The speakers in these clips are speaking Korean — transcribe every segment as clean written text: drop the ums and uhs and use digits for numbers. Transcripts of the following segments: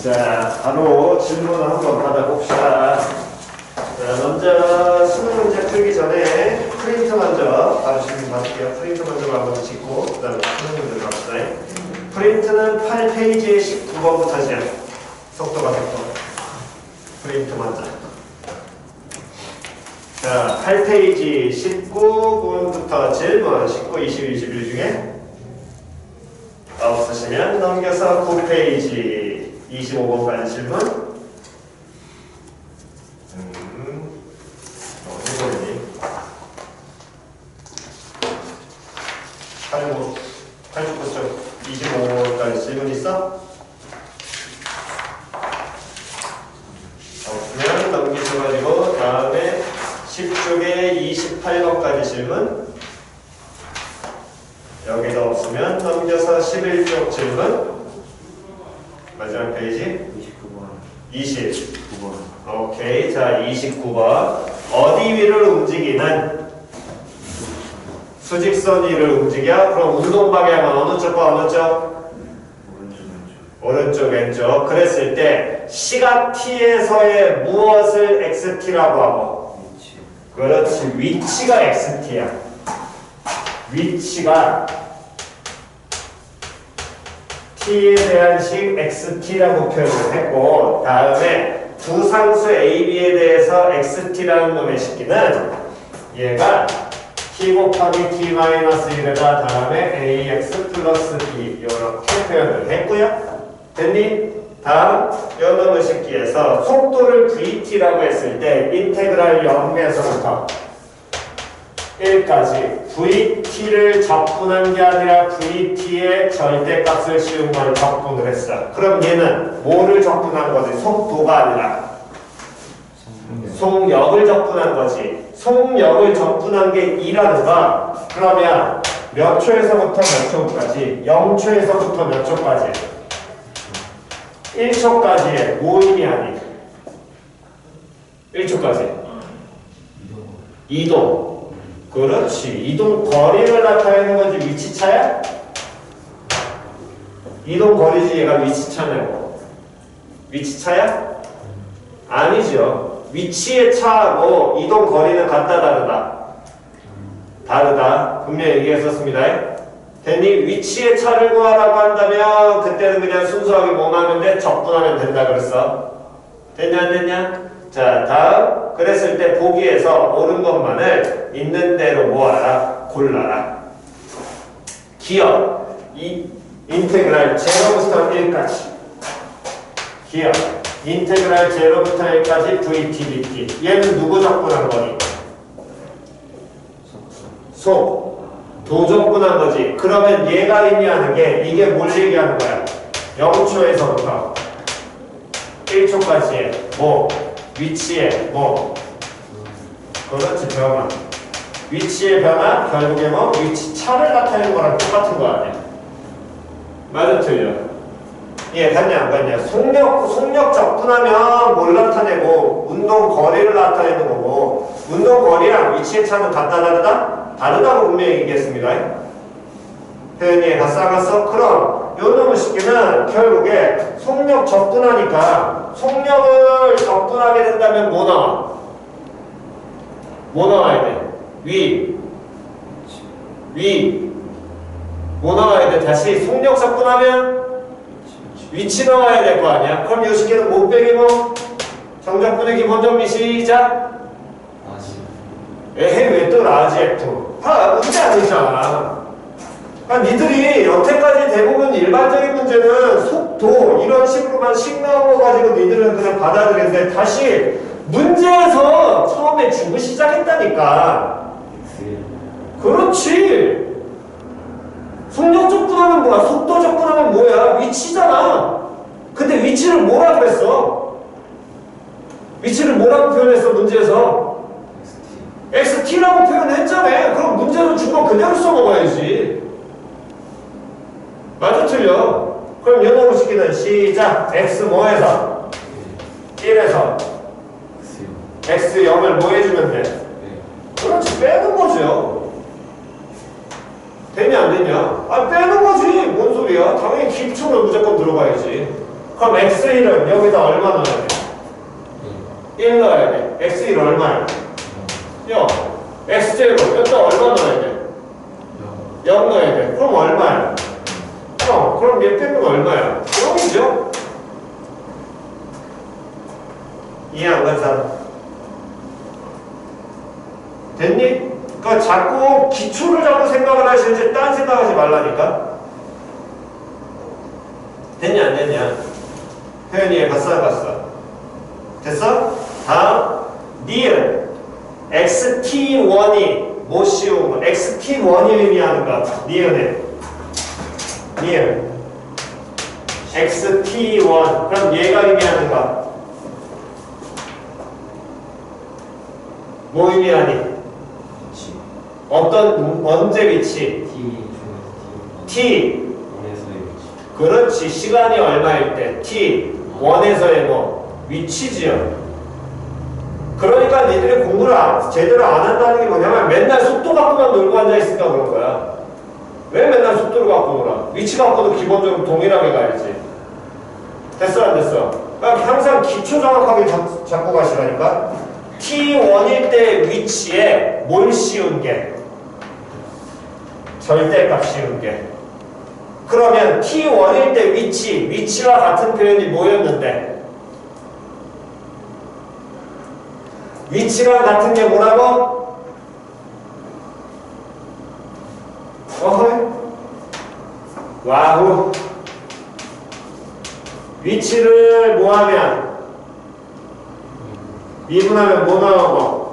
자, 바로 질문을 한번 받아봅시다. 자, 먼저 수능 문제 풀기 전에 프린트 먼저 바로 질문 받을게요. 프린트 먼저 한번 짓고 그 다음에 수능 문제 갑시다. 프린트는 8페이지에 19번부터죠. 속도가 속도. 프린트 먼저. 자, 8페이지 19분부터 질문 19, 20, 21 중에 없으시면 넘겨서 9페이지 25번까지 질문. 어디 보이니? 89쪽 25번까지 질문 있어? 없으면 넘기셔가지고 다음에 10쪽에 28번까지 질문. 여기도 없으면 넘겨서 11쪽 질문. 마지막 페이지 29번. 오케이. 자, 29번. 어디 위를 움직이는 수직선 위를 움직여? 그럼 운동 방향은 어느 쪽과 어느 쪽? 오른쪽 왼쪽. 그랬을 때 시각 t에서의 무엇을 xt라고 하고? 그렇지. 위치가 xt야. 위치가 t에 대한 식 xt라고 표현을 했고, 다음에 두 상수 a, b에 대해서 xt라는 놈의 식기는 얘가 t 곱하기 t-1에다 다음에 ax 플러스 b 이렇게 표현을 했고요. 됐니? 다음 요 놈의 식기에서 속도를 vt라고 했을 때 인테그랄 0에서부터 1까지 VT를 적분한 게 아니라 VT의 절대값을 씌운 걸 적분을 했어. 그럼 얘는 뭐를 적분한 거지? 속도가 아니라 속력을 적분한 거지. 속력을 적분한 게 2라는 거. 그러면 몇 초에서부터 몇 초까지? 0초에서부터 몇 초까지? 1초까지의 모임이 아니 1초까지 이동. 그렇지. 이동 거리를 나타내는 건지 위치차야? 이동 거리지 얘가 위치차냐고. 위치차야? 아니죠. 위치의 차하고 이동 거리는 같다 다르다? 다르다. 분명히 얘기했었습니다. 됐니? 위치의 차를 구하라고 한다면 그때는 그냥 순수하게 뭐만 하면 돼? 적분하면 된다 그랬어. 됐냐 안 됐냐? 자, 다음. 그랬을 때 보기에서 옳은 것만을 있는 대로 모아라. 골라라. 기억. 이 인테그랄 0부터 1까지. 기억. 인테그랄 0부터 1까지 VT, BT. 얘는 누구 적분한 거니? 속. 도 적분한 거지. 그러면 얘가 의미하는 게 이게 뭘 얘기하는 거야? 0초에서부터 1초까지의 뭐? 위치의 뭐? 그렇지. 변화. 위치의 변화? 결국에 뭐? 위치 차를 나타내는 거랑 똑같은 거 아니야? 맞아 틀려? 예, 봤냐 안 봤냐? 속력 적분하면 뭘 나타내고 운동 거리를 나타내는 거고, 운동 거리랑 위치의 차는 같다 다르다? 다르다고 분명히 얘기했습니다. 혜연이 다 싸갔어? 그럼 요 놈의 식기는 결국에 속력 적분하니까 속력을 적분하게 된다면 뭐 나와? 뭐 나와야 돼? 위. 뭐 나와야 돼? 다시 속력 적분하면 위치 나와야 될 거 아니야? 그럼 요 식기는 못 빼기 뭐? 정적분의 기본 정리 시작. 에헤이 왜 또 라지 F? 문제 아니잖아. 그러니까 니들이 여태까지 대부분 일반적인 문제는 속도 이런 식으로만 식 나온 거 가지고 니들은 그냥 받아들였는데 다시 문제에서 처음에 주고 시작했다니까. 그렇지. 속력 적분하면 뭐야? 속도 적분하면 뭐야? 위치잖아. 근데 위치를 뭐라고 그랬어? 위치를 뭐라고 표현했어 문제에서? XT라고 표현했잖아. 그럼 문제로 준 거 그대로 써먹어야지. 맞아 틀려? 그럼 영어로 시키는 시작. X 뭐에서? 1에서 X 0을 뭐 해주면 돼? 그렇지. 빼는 거죠. 되냐 안 되냐? 아 빼는 거지. 뭔 소리야? 당연히 기초는 무조건 들어가야지. 그럼 x1은 여기다 얼마 넣어야 돼? 1 넣어야 돼. x1 얼마야? 0. x0 여기다 얼마 넣어야 돼? 0 넣어야 돼. 그럼 얼마야? 그럼 얘 빼면 얼마야? 0이죠? 이해 안 간 사람? 됐니? 그러니까 자꾸 기초를 자꾸 생각을 하시지 딴 생각하지 말라니까. 됐냐 안 됐냐? 표현이 봤어 안 봤어? 됐어? 다음 니은 xt1이 뭐 씌운 거? xt1이 의미하는 거 니은에 니은 xt1 그럼 얘가 의미하는 거 뭐 의미하니? 어떤 언제 위치? t 그렇지. 시간이 얼마일 때 t 1에서의 뭐 위치지요. 그러니까 니들이 공부를 제대로 안 한다는 게 뭐냐면 맨날 속도 갖고만 놀고 앉아있으니까 그런 거야. 왜 맨날 속도를 갖고 놀아? 위치 갖고도 기본적으로 동일하게 가야지. 됐어 안 됐어? 그러니까 항상 기초 정확하게 잡고 가시라니까. t1일 때 위치에 뭘 씌운 게? 절대값 씌운 게. 그러면 t1일 때 위치와 같은 표현이 뭐였는데? 위치랑 같은 게 뭐라고? 어허이? 와우. 위치를 뭐하면? 미분하면 뭐 나오고?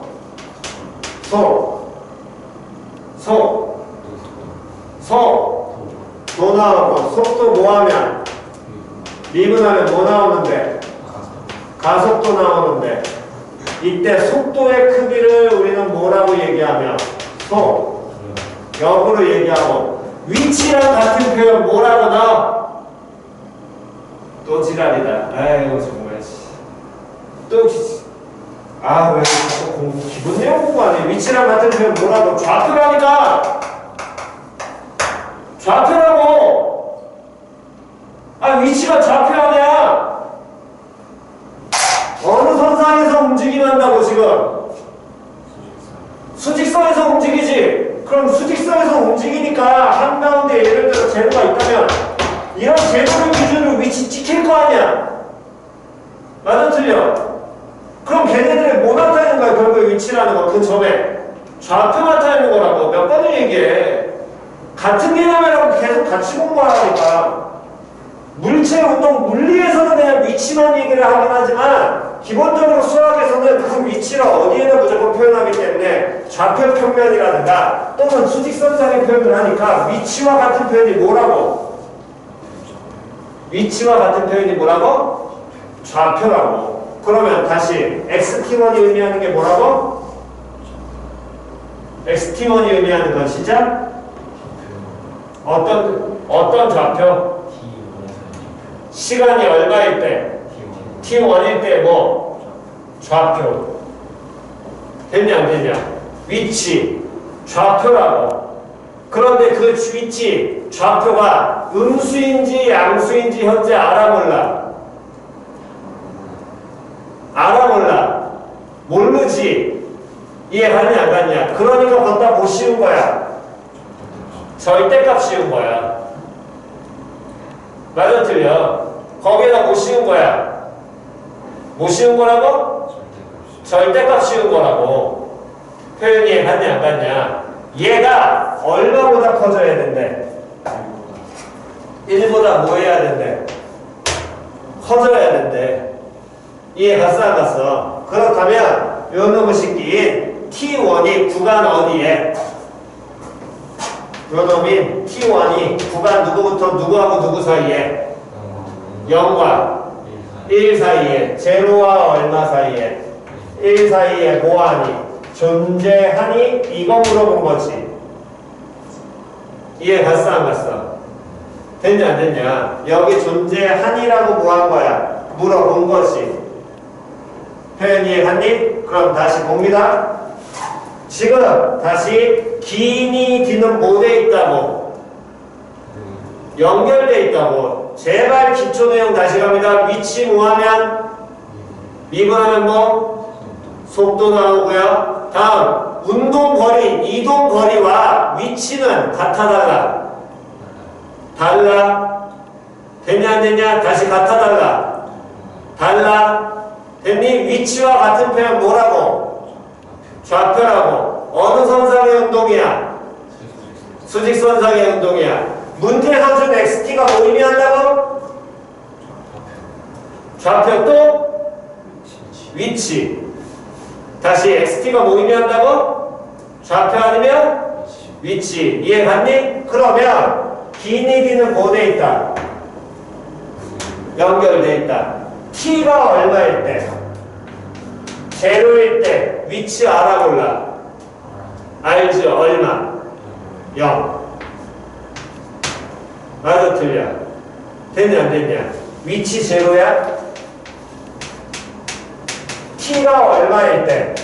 도 나오고, 속도 뭐하면? 미분하면 뭐 나오는데? 가속도 나오는데, 이때 속도의 크기를 우리는 뭐라고 얘기하면? 역으로 얘기하고, 위치랑 같은 표현 뭐라고 나와? 또 지랄이다. 아이고, 정말. 왜 자꾸 기본 내용 공부하네. 위치랑 같은 표현 뭐라고? 좌표라니까! 좌표라고! 위치가 좌표 아니야! 어느 선상에서 움직임한다고 지금? 수직선에서 움직이지? 그럼 수직선에서 움직이니까 한가운데 예를 들어 제로가 있다면 이런 제로를 기준으로 위치 찍힐 거 아니야? 맞아 틀려? 그럼 걔네들이 뭐 나타내는 거야? 결국에 위치라는 거 그 전에 좌표 나타내는 거라고 몇 번을 얘기해. 같은 개념이라고 계속 같이 공부하라니까. 물체 운동 물리에서는 그냥 위치만 얘기를 하긴 하지만 기본적으로 수학에서는 그 위치를 어디에나 무조건 표현하기 때문에 좌표 평면이라든가 또는 수직선상의 표현을 하니까 위치와 같은 표현이 뭐라고? 위치와 같은 표현이 뭐라고? 좌표라고. 그러면 다시 xt1이 의미하는 게 뭐라고? xt1이 의미하는 건 시작? 어떤 좌표? 시간이 얼마일 때? t1일 때 뭐? 좌표. 됐냐 안 됐냐? 위치, 좌표라고. 그런데 그 위치, 좌표가 음수인지 양수인지 현재 알아 몰라? 알아 몰라? 모르지? 이해하냐 안 갔냐? 그러니까 거기다 뭐 씌운 거야? 절대값 씌운 거야. 맞아 틀려? 거기에다 뭐 씌운 거야? 뭐 씌운 거라고? 절대값 씌운 거라고. 표현이 갔냐 안 갔냐? 얘가 얼마보다 커져야 된대? 1보다 뭐 해야 된대? 커져야 된대. 이해 갔어 안 갔어? 그렇다면 요 놈의 새끼인 T1이 구간 어디에? 요 놈인 T1이 구간 누구부터 누구하고 누구 사이에? 0과 1 사이에, 0와 얼마 사이에? 1 사이에 뭐하니? 존재하니? 이거 물어본 거지. 이해 갔어 안 갔어? 됐냐 안 됐냐? 여기 존재하니라고 뭐 한 거야? 물어본 거지. 표현 이해갔니? 그럼 다시 봅니다. 지금 다시 기니 뒤는 뭐 돼 있다고? 연결돼 있다고. 제발 기초 내용 다시 갑니다. 위치 뭐하면? 미분하면 뭐? 속도 나오고요. 다음 운동거리, 이동거리와 위치는 같아 달라? 달라? 됐냐 안 됐냐? 다시 같아 달라? 달라? 됐니? 위치와 같은 표현 뭐라고? 좌표라고. 어느 선상의 운동이야? 수직선상의 운동이야. 문태 선수는 XT가 뭐 의미한다고? 좌표 또? 위치. 다시 XT가 뭐 의미한다고? 좌표 아니면? 위치. 이해 갔니? 그러면 기니디는 뭐 돼 있다? 연결돼 있다. T가 얼마일 때? 제로일 때 위치 알아볼라. 알죠? 얼마? 0. 맞아 틀려? 됐냐 안 됐냐? 위치 제로야? T가 얼마일 때?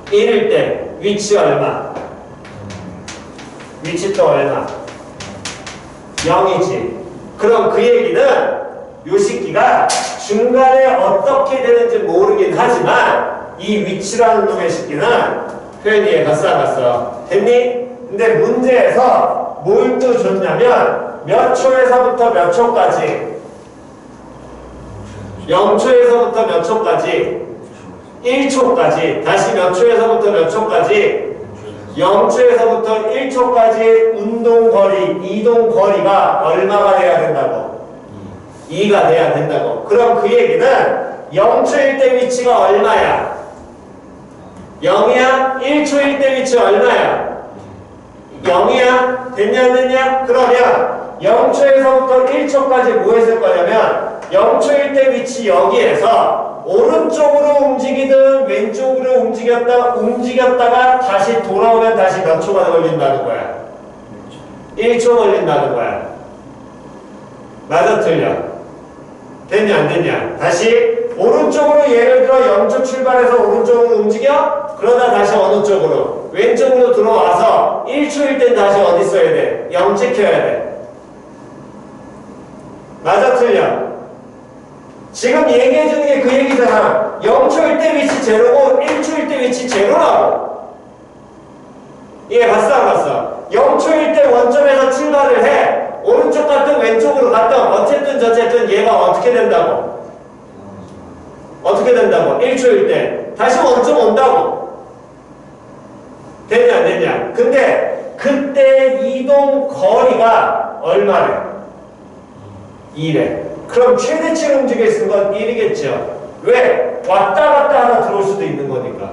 1일 때 위치 얼마? 위치 또 얼마? 0이지. 그럼 그 얘기는 요 식기가 중간에 어떻게 되는지 모르긴 하지만 이 위치라는 놈의 식기는 표현이 이해 갔어 안 갔어? 됐니? 근데 문제에서 뭘 또 줬냐면 몇 초에서부터 몇 초까지 0초에서부터 몇 초까지 1초까지 다시 몇 초에서부터 몇 초까지 0초에서부터 1초까지 운동거리, 이동거리가 얼마가 돼야 된다고? 2가 돼야 된다고. 그럼 그 얘기는 0초일 때 위치가 얼마야? 0이야? 1초일 때 위치 얼마야? 0이야? 됐냐 안 됐냐? 그러면 0초에서부터 1초까지 뭐 했을 거냐면 0초일 때 위치 여기에서 오른쪽으로 움직이든 왼쪽으로 움직였다가 다시 돌아오면 다시 몇 초가 걸린다는 거야? 1초 걸린다는 거야. 맞아 틀려? 됐냐 안 됐냐? 다시 오른쪽으로 예를 들어 0초 출발해서 오른쪽으로 움직여? 그러다 다시 어느 쪽으로? 왼쪽으로 들어와서 1초일 땐 다시 어디 써야 돼? 0 찍혀야 돼. 맞아 틀려? 지금 얘기해주는 게 그 얘기잖아. 0초일 때 위치 제로고 1초일 때 위치 제로라고. 이해 갔어 안 갔어? 0초일 때 원점에서 출발을 해. 오른쪽 갔든 왼쪽으로 갔든 어쨌든 저쨌든 얘가 어떻게 된다고? 어떻게 된다고? 1초일 때 다시 원점 온다고. 됐냐 안 됐냐? 근데 그때 이동 거리가 얼마래? 2래. 그럼 최대치로 움직여 있는 건 1이겠죠. 왜? 왔다 갔다 하나 들어올 수도 있는 거니까.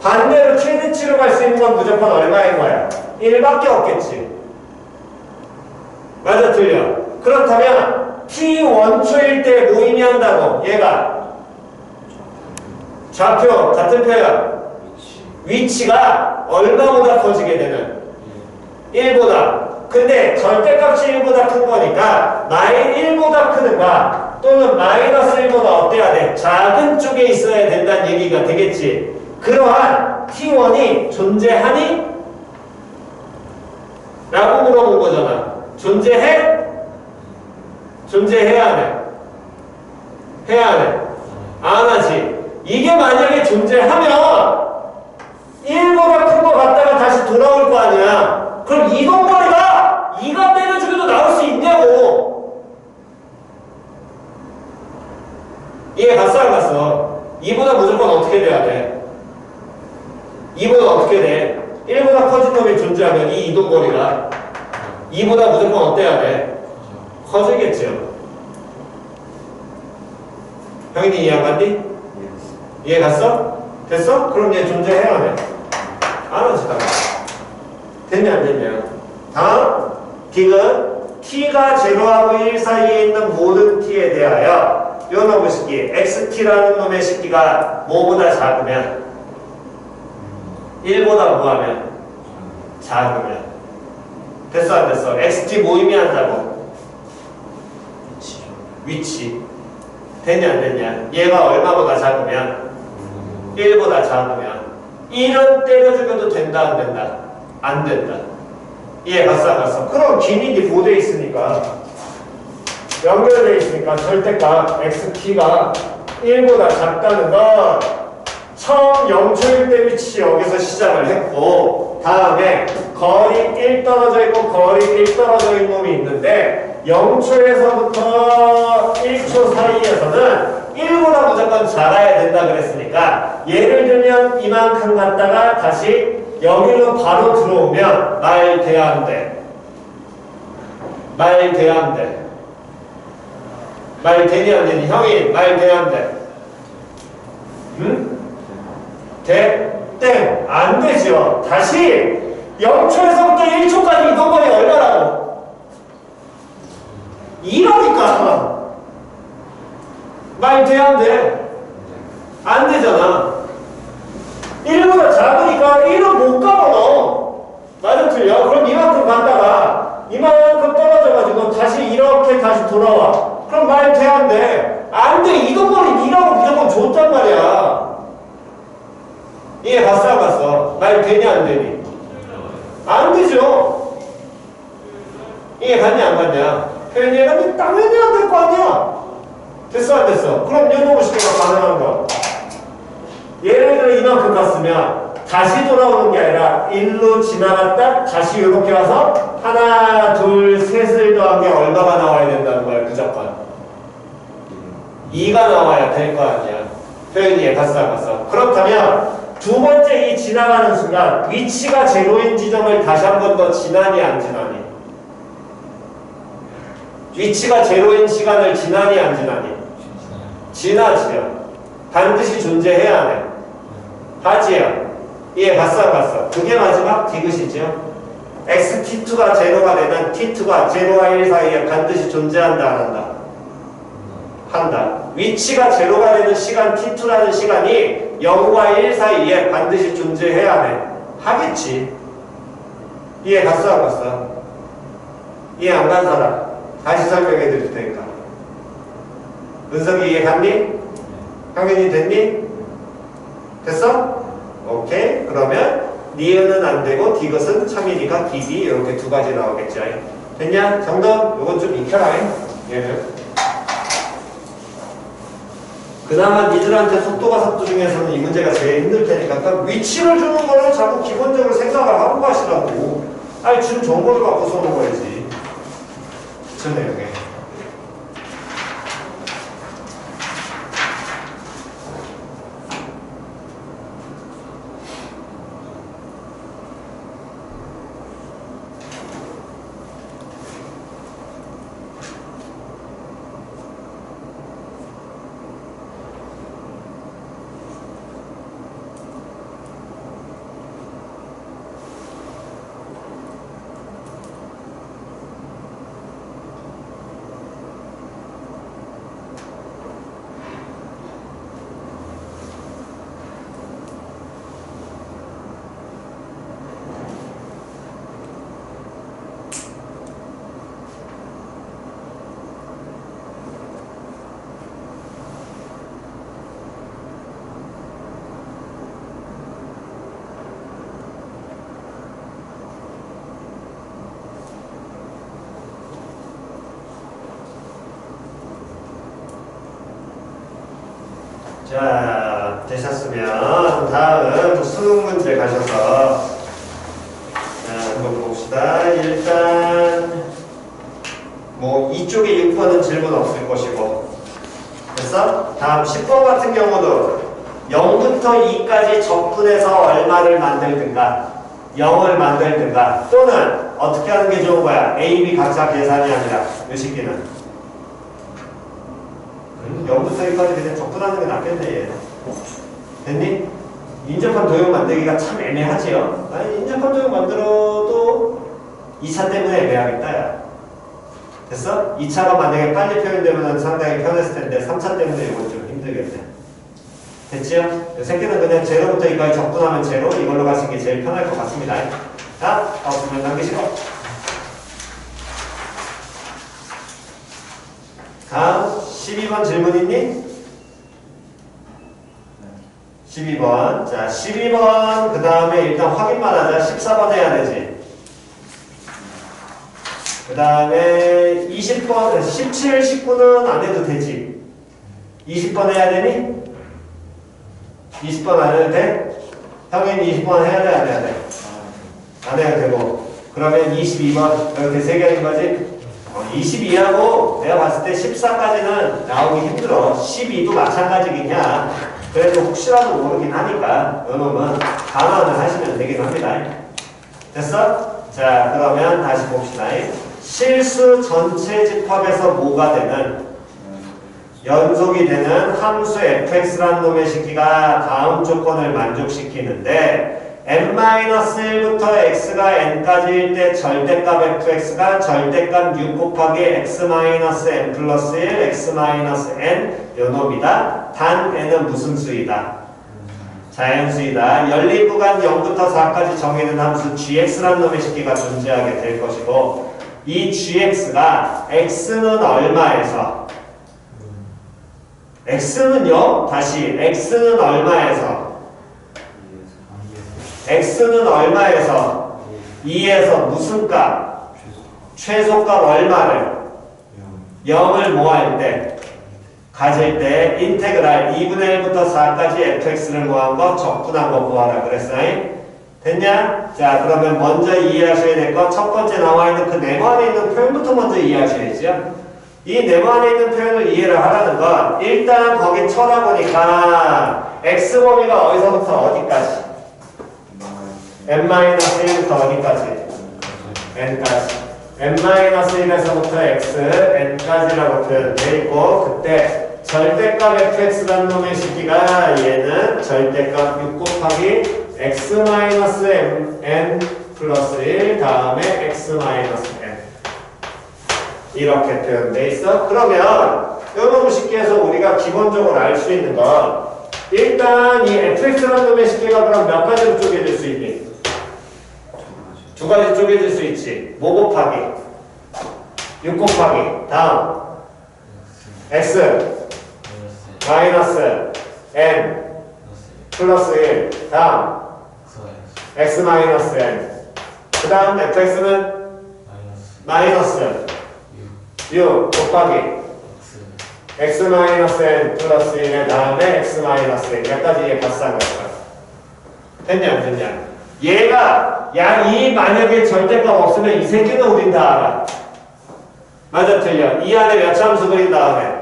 반대로 최대치로 갈 수 있는 건 무조건 얼마인 거야? 1밖에 없겠지. 맞아 틀려? 그렇다면 t 원초일 때 뭐 의미한다고? 얘가 좌표 같은 표현 위치가 얼마보다 커지게 되는 1보다. 근데 절대값이 1보다 큰 거니까 마인 1보다 크는가 또는 마이너스 1보다 어때야 돼? 작은 쪽에 있어야 된다는 얘기가 되겠지. 그러한 t1이 존재하니? 라고 물어본 거잖아. 존재해? 존재해야 하네. 해야 하네. 안 하지. 이게 만약에 존재하면 1보다 큰 거 갔다가 다시 돌아올 거 아니야. 그럼 이동거리가 2가 때려주기도 나올 수 있냐고. 이해 갔어 안 갔어? 2보다 무조건 어떻게 돼야 돼? 2보다 어떻게 돼? 1보다 커진 놈이 존재하면 이 이동거리가 2보다 무조건 어때야 돼? 커지겠죠. 형님 이해 안 갔니? 이해 갔어? 됐어? 그럼 얘 존재해야 돼. 안 하지 다. 됐냐 안 됐냐? 다음 딩은 t가 제로하고 1 사이에 있는 모든 t에 대하여 요 놈의 식기 xt라는 놈의 식기가 뭐보다 작으면 1보다 뭐하면? 작으면. 됐어 안 됐어? xt 뭐 의미한다고? 위치. 됐냐 안 됐냐? 얘가 얼마보다 작으면? 1보다 작으면 1은 때려주겨도 된다 안 된다? 안 된다. 이해 갔어 안 갔어? 그럼 기믹이 보돼 있으니까 연결되어 있으니까 절대값 xt가 1보다 작다는 건 처음 0초일 때 위치 여기서 시작을 했고 다음에 거리 1 떨어져 있고 거리 1 떨어져 있는 놈이 있는데 0초에서부터 1초 사이에서는 1보다 무조건 작아야 된다 그랬으니까 예를 들면 이만큼 갔다가 다시 여기로 바로 들어오면 말 돼야 안 돼. 말 돼야 안 돼. 말 되니 안 되니? 형이 말 돼야 안 돼. 응? 돼? 땡! 안 되죠. 다시 0초에서부터 1초까지 이동 거리 얼마라고? 1이니까 말 돼야 안 돼? 안 되잖아. 1보다 작으니까 1은 못 가봐 너. 맞아 틀려? 그럼 이만큼 갔다가 이만큼 떨어져가지고 다시 이렇게 다시 돌아와. 그럼 말 돼야 안 돼? 안 돼. 이동 거리 2라고 무조건 줬단 말이야. 이해 봤어 안 봤어? 말 되니 안 되니? 안 되죠. 이해 갔냐 안 갔냐? 표현이 해가면 당연히 안 될 거 아니야. 됐어 안 됐어? 그럼 요놈의 시계가 가능한 거. 예를 들어 이만큼 갔으면 다시 돌아오는 게 아니라 1로 지나갔다 다시 이렇게 와서 하나 둘 셋을 더한 게 얼마가 나와야 된다는 거야 무조건. 2가 나와야 될 거 아니야. 표현이 이해 갔어 안 갔어? 그렇다면 두 번째 이 지나가는 순간 위치가 제로인 지점을 다시 한 번 더 지나니 안 지나니? 위치가 제로인 시간을 지나니 안 지나니? 지나지요. 반드시 존재해야 하네. 하지요. 이해 봤어 안 봤어? 그게 마지막 디귿이죠. xt2가 제로가 되면 t2가 제로와 1 사이에 반드시 존재한다 안 한다? 한다. 위치가 제로가 되는 시간 t2라는 시간이 0과 1 사이에 반드시 존재해야 해. 하겠지. 이해 갔어 안 갔어? 이해 안 간 사람 다시 설명해 드릴 테니까. 은석이 이해 갔니? 강민이 됐니? 됐어? 오케이. 그러면 니은은 안 되고 디귿은 참이니까 디귿 이렇게 두 가지 나오겠지. 됐냐? 정답? 요건 좀 익혀라. 얘는. 그나마 니들한테 속도가 속도 중에서는 이 문제가 제일 힘들 테니까 그러니까 위치를 주는 거를 자꾸 기본적으로 생각을 하고 가시라고. 아니 준 정보를 갖고 써는 거야지. 좋네요. 이게. 자, 되셨으면 다음 수능 문제 가셔서 자, 한번 봅시다. 일단 뭐 이쪽에 6번은 질문 없을 것이고 됐어? 다음 10번 같은 경우도 0부터 2까지 적분해서 얼마를 만들든가 0을 만들든가 또는 어떻게 하는 게 좋은 거야? A, B 각자 계산이 아니라 이 식기는 0부터 2까지 그냥 적분하는 게 낫겠네. 얘. 됐니? 인접한 도형 만들기가 참 애매하지요? 아니 인접한 도형 만들어도 2차 때문에 애매하겠다. 야. 됐어? 2차가 만약에 빨리 표현되면 상당히 편했을 텐데 3차 때문에 이건 좀 힘들겠네. 됐지요? 이 새끼는 그냥 제로부터 2까지 적분하면 제로 이걸로 가시는 게 제일 편할 것 같습니다. 자, 없으면 남기시고 다음 12번 질문 있니? 12번. 자, 12번 그 다음에 일단 확인만 하자. 14번 해야 되지. 그 다음에 20번, 17, 19는 안 해도 되지. 20번 해야 되니? 20번 안 해도 돼? 형이 20번 해야 돼, 안 해야 돼? 안 해도 되고. 그러면 22번, 이렇게 3개인 거지? 22하고 내가 봤을 때 14까지는 나오기 힘들어. 12도 마찬가지긴 해. 그래도 혹시라도 모르긴 하니까 요놈은 단원을 하시면 되긴 합니다. 됐어? 자, 그러면 다시 봅시다. 실수 전체 집합에서 뭐가 되는 연속이 되는 함수 fx라는 놈의 식기가 다음 조건을 만족시키는데 n-1부터 x가 n까지일 때 절대값 fx가 절대값 6 곱하기 x-n 플러스 1 x-n 요놈이다. 단 n은 무슨 수이다? 자연수이다. 열린 구간 0부터 4까지 정의는 함수 gx라는 놈의 식기가 존재하게 될 것이고 이 gx가 x는 얼마에서 x는 0? 다시 x는 얼마에서 x는 얼마에서 2에서 무슨 값? 최소값 얼마를? 0을 뭐 할 때? 가질 때 인테그랄 2분의 1부터 4까지 fx를 뭐한 거? 적분한 거 구하라 그랬어. 됐냐? 자, 그러면 먼저 이해하셔야 될 거 첫 번째 나와 있는 그 네모 안에 있는 표현부터 먼저 이해하셔야죠. 이 네모 안에 있는 표현을 이해를 하라는 건 일단 거기 쳐다보니까 x범위가 어디서부터 어디까지? n-1부터 어디까지? n까지. n-1에서부터 x, n까지라고 표현되어 있고 그때 절대값 fx라는 놈의 식기가 얘는 절대값 6 곱하기 x-n 플러스 1 다음에 x-n 이렇게 표현되어 있어. 그러면 요놈 식기에서 우리가 기본적으로 알 수 있는 건 일단 이 fx라는 놈의 식기가 그럼 몇 가지로 쪼개질 수 있니? 두 가지 쪼개질 수 있지. 뭐 곱하기? 6 곱하기. 다음. x 마이너스 n 플러스 1. 다음. x 마이너스 n. 그 다음 fx는 마이너스 6 곱하기 x 마이너스 n 플러스 1의 다음에 x 마이너스 1. 여기까지 얘 값싼 거야. 됐냐 안 됐냐? 얘가 야 이 만약에 절대값 없으면 이 새끼는 우린 다 알아. 맞아 틀려. 이 안에 몇 차 함수 그린 다음에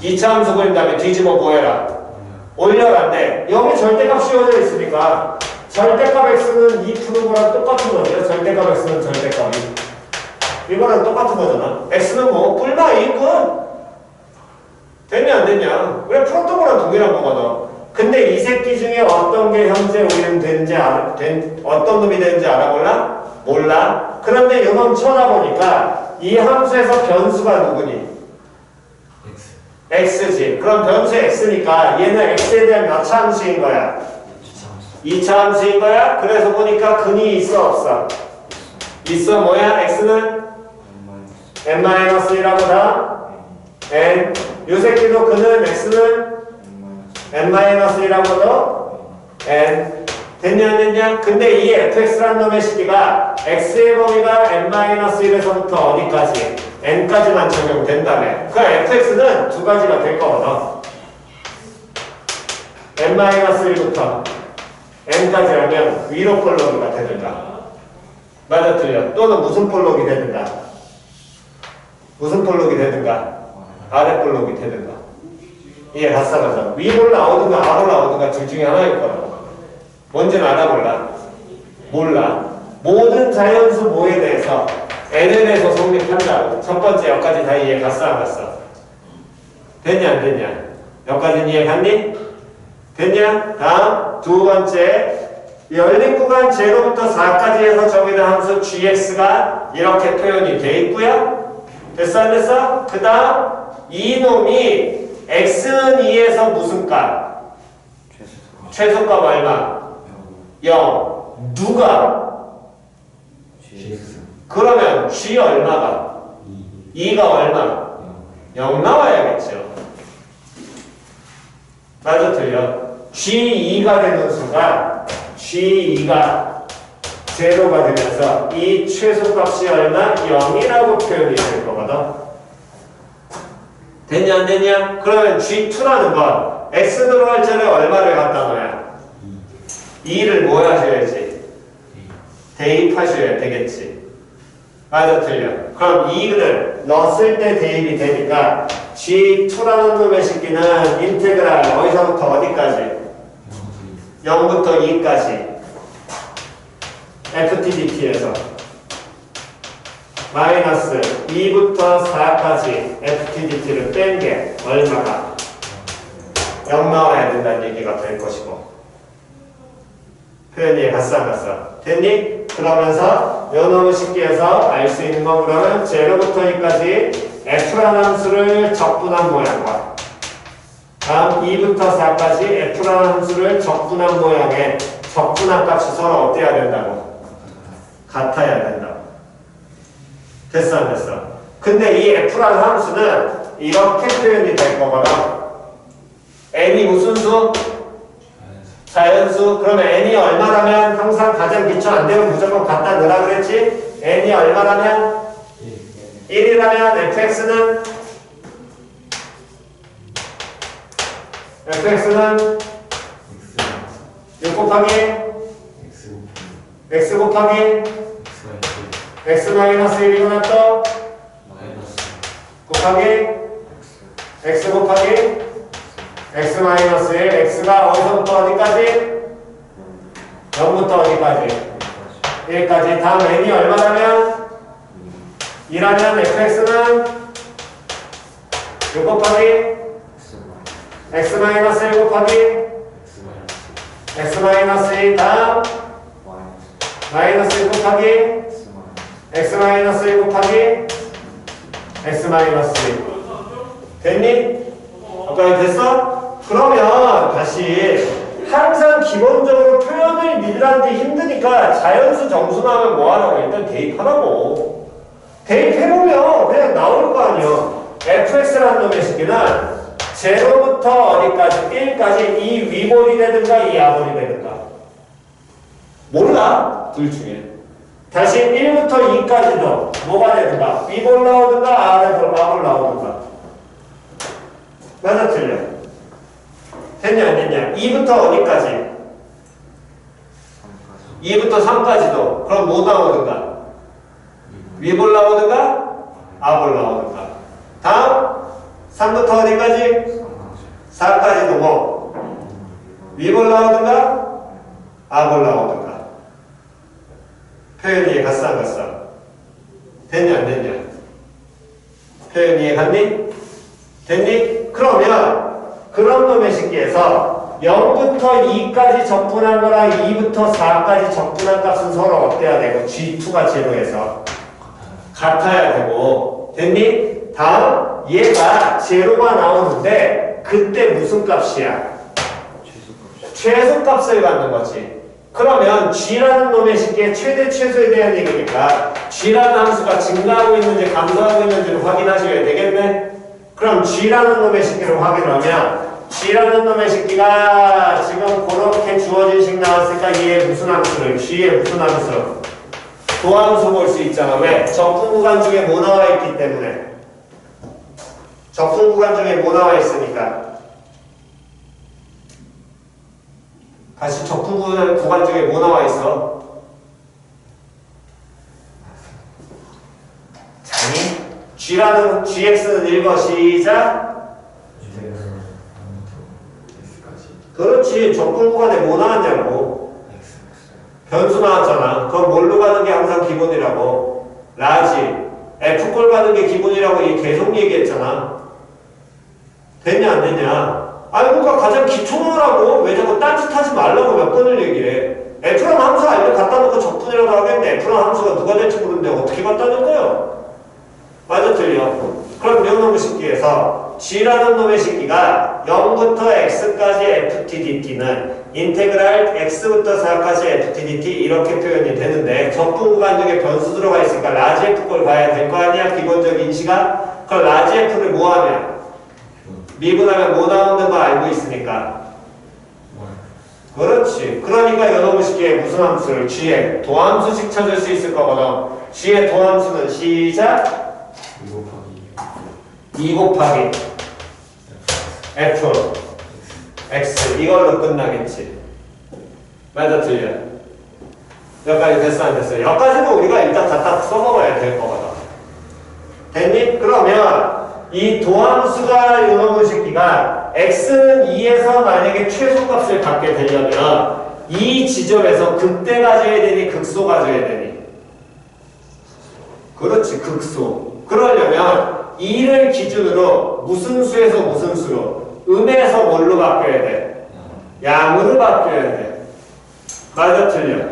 2차 함수 그린 다음에 뒤집어 보여라. 올려라. 네. 여기 절대값 씌워져 있으니까 절대값 x는 2 푸는 거랑 똑같은 거죠. 절대값 x는 절대값이 이거랑 똑같은 거잖아. x는 뭐 뿔마 2군 됐냐 안 됐냐? 우리가 풀었던 거랑 동일한 거거든. 근데 이 새끼 중에 어떤 게 현재 우리는 어떤 놈이 되는지 알아볼라? 몰라. 그런데 요놈 쳐다보니까 이 함수에서 변수가 누구니? x지. 그럼 변수 x니까 얘는 x에 대한 몇 차 함수인 거야? 2차 함수인 거야? 그래서 보니까 근이 있어 없어? 있어. 뭐야? x는 n-1이라고 다 n. 요 새끼도 그는 x는 n-1이라고도 n. 됐냐 안 됐냐? 근데 이 fx라는 놈의 식기가 x의 범위가 n-1에서부터 어디까지? n까지만 적용된다며. 그 fx는 두 가지가 될 거거든. n-1부터 n까지라면 위로 볼록이가 되든가. 맞아 틀려. 또는 무슨 볼록이 되든가. 무슨 볼록이 되든가. 아래 볼록이 되든가. 이게 가싸가서 위로 나오든가 아래로 나오든가 둘 중에 하나일 거라고. 뭔지는 알아 몰라? 몰라. 모든 자연수 모에 대해서 n에 대해서 성립한다고. 첫 번째 여기까지 다 이해 갔어 안 갔어? 됐냐 안 됐냐? 여기까지는 이해 갔니? 됐냐? 다음 두 번째 열린 구간 0부터 4까지 해서 정의된 함수 gx가 이렇게 표현이 돼 있고요. 됐어 안 됐어? 그 다음 이놈이 x는 2에서 무슨 값? 최소값 얼마? 0. 누가? gx. 그러면 g 얼마가? 2가 얼마? 0 나와야겠죠. 맞아 틀려. g2가 되는 수가 g2가 제로가 되면서 이 최소값이 얼마? 0이라고 표현이 될 거거든. 됐냐 안 됐냐? 그러면 G2라는 건 X 들어갈 전에 얼마를 갖다 놓아야? 2를 뭐 하셔야지? 대입하셔야 되겠지. 맞아 틀려. 그럼 2를 넣었을 때 대입이 되니까 G2라는 놈의 식기는 인테그랄 어디서부터 어디까지? 0부터 2까지 FTDT에서 마이너스 2부터 4까지 FTDT를 뺀 게 얼마가? 0 나와야 된다는 얘기가 될 것이고 표현이 갔어 안 갔어? 됐니? 그러면서 요놈의 식기에서 알 수 있는 건 그러면 0부터 2까지 F라는 함수를 적분한 모양과 다음 2부터 4까지 F라는 함수를 적분한 모양의 적분한 값이 서로 어때야 된다고? 같아야 된다고. 됐어 안 됐어? 근데 이 F라는 함수는 이렇게 표현이 될 거거든. n이 무슨 수? 자연수. 그러면 n이 얼마라면 항상 가장 기초 안 되면 무조건 갖다 넣으라 그랬지? n이 얼마라면? 1이라면 fx는? fx는? 6 곱하기? x 곱하기? x 마이너스 1이구나 또? 곱하기? x 곱하기? x 마이너스 1, x가 어디서부터 어디까지? 0부터 어디까지? 1까지. 다음 n이 얼마라면? 2라면 fx는 6 곱하기? x 마이너스 1 곱하기? x 마이너스 2 다음? 마이너스 1 곱하기? x 마이너스 1 곱하기? x 마이너스 1 됐니? 아까 됐어? 그러면 다시 항상 기본적으로 표현을 미들한테 힘드니까 자연수 정수나면 뭐하라고? 일단 대입하라고. 대입해보면 그냥 나올 거 아니야. fx라는 놈의 식기는 0부터 어디까지? 1까지 이 위볼이 되든가 이 아볼이 되든가 몰라. 둘 중에 다시 1부터 2까지도 뭐가 되든가 위볼 나오든가 아볼 나오든가 맞아 틀려? 됐냐 안 됐냐? 2부터 어디까지? 2부터 3까지도 그럼 뭐 나오든가? 위볼 나오든가? 아볼 나오든가 다음 3부터 어디까지? 4까지도 뭐? 위볼 나오든가? 아볼 나오든가 표현 이해 갔어 안 갔어? 됐냐 안 됐냐? 표현 이해 갔니? 됐니? 그러면 그런 놈의 식기에서 0부터 2까지 적분한 거랑 2부터 4까지 적분한 값은 서로 어때야 되고 G2가 제로에서 같아야 되고 됐니? 다음 얘가 제로가 나오는데 그때 무슨 값이야? 최소값을 갖는 거지. 그러면 G라는 놈의 식기의 최대 최소에 대한 얘기니까 G라는 함수가 증가하고 있는지 감소하고 있는지를 확인하셔야 되겠네. 그럼 G라는 놈의 식기를 확인하면 G라는 놈의 식기가 지금 그렇게 주어진 식 나왔으니까 얘의 무슨 함수를? G의 무슨 함수? 도함수 볼 수 있잖아. 왜? 적분 구간 중에 뭐 나와 있기 때문에. 적분 구간 중에 뭐 나와 있으니까. 다시 적분 구간 중에 뭐 나와 있어? 자니? GX는 읽어. 시작. 그렇지. 적분 구간에 뭐 나왔냐고. 변수 나왔잖아. 그럼 뭘로 가는 게 항상 기본이라고. 라지. F꼴 가는 게 기본이라고 계속 얘기했잖아. 됐냐 안 됐냐? 아니 그러니까 가장 기초라고. 왜 자꾸 딴짓하지 말라고 몇 번을 얘기해. F라는 함수 알면 갖다 놓고 적분이라고 하겠네. F라는 함수가 누가 될지 모르는데 어떻게 갖다 놓은 거예요? 맞아 틀려. 그럼 요 놈의 식기에서 G라는 놈의 식기가 0부터 X까지 FTDT는 인테그랄 X부터 4까지 FTDT 이렇게 표현이 되는데 적분 구간 중에 변수 들어가 있으니까 라지 F꼴 가야 될 거 아니야? 기본적인 시가. 그럼 라지 F를 뭐 하면? 미분하면 뭐 나오는 거 알고 있으니까 그렇지. 그러니까 요놈의 식기에 무슨 함수를 g의 도함수씩 찾을 수 있을 거거든. g의 도함수는 시작 2 곱하기 f x 이걸로 끝나겠지. 맞아 틀려? 여기까지 됐어 안 됐어? 여기까지는 우리가 일단 갖다 써먹어야 될 거거든. 됐니? 그러면 이 도함수가 요놈의 식기가 x는 2에서 만약에 최소값을 갖게 되려면 이 지점에서 극대 가져야 되니 극소 가져야 되니? 그렇지, 극소. 그러려면 2를 기준으로 무슨 수에서 무슨 수로? 음에서 뭘로 바뀌어야 돼? 양으로 바뀌어야 돼. 맞아 틀려?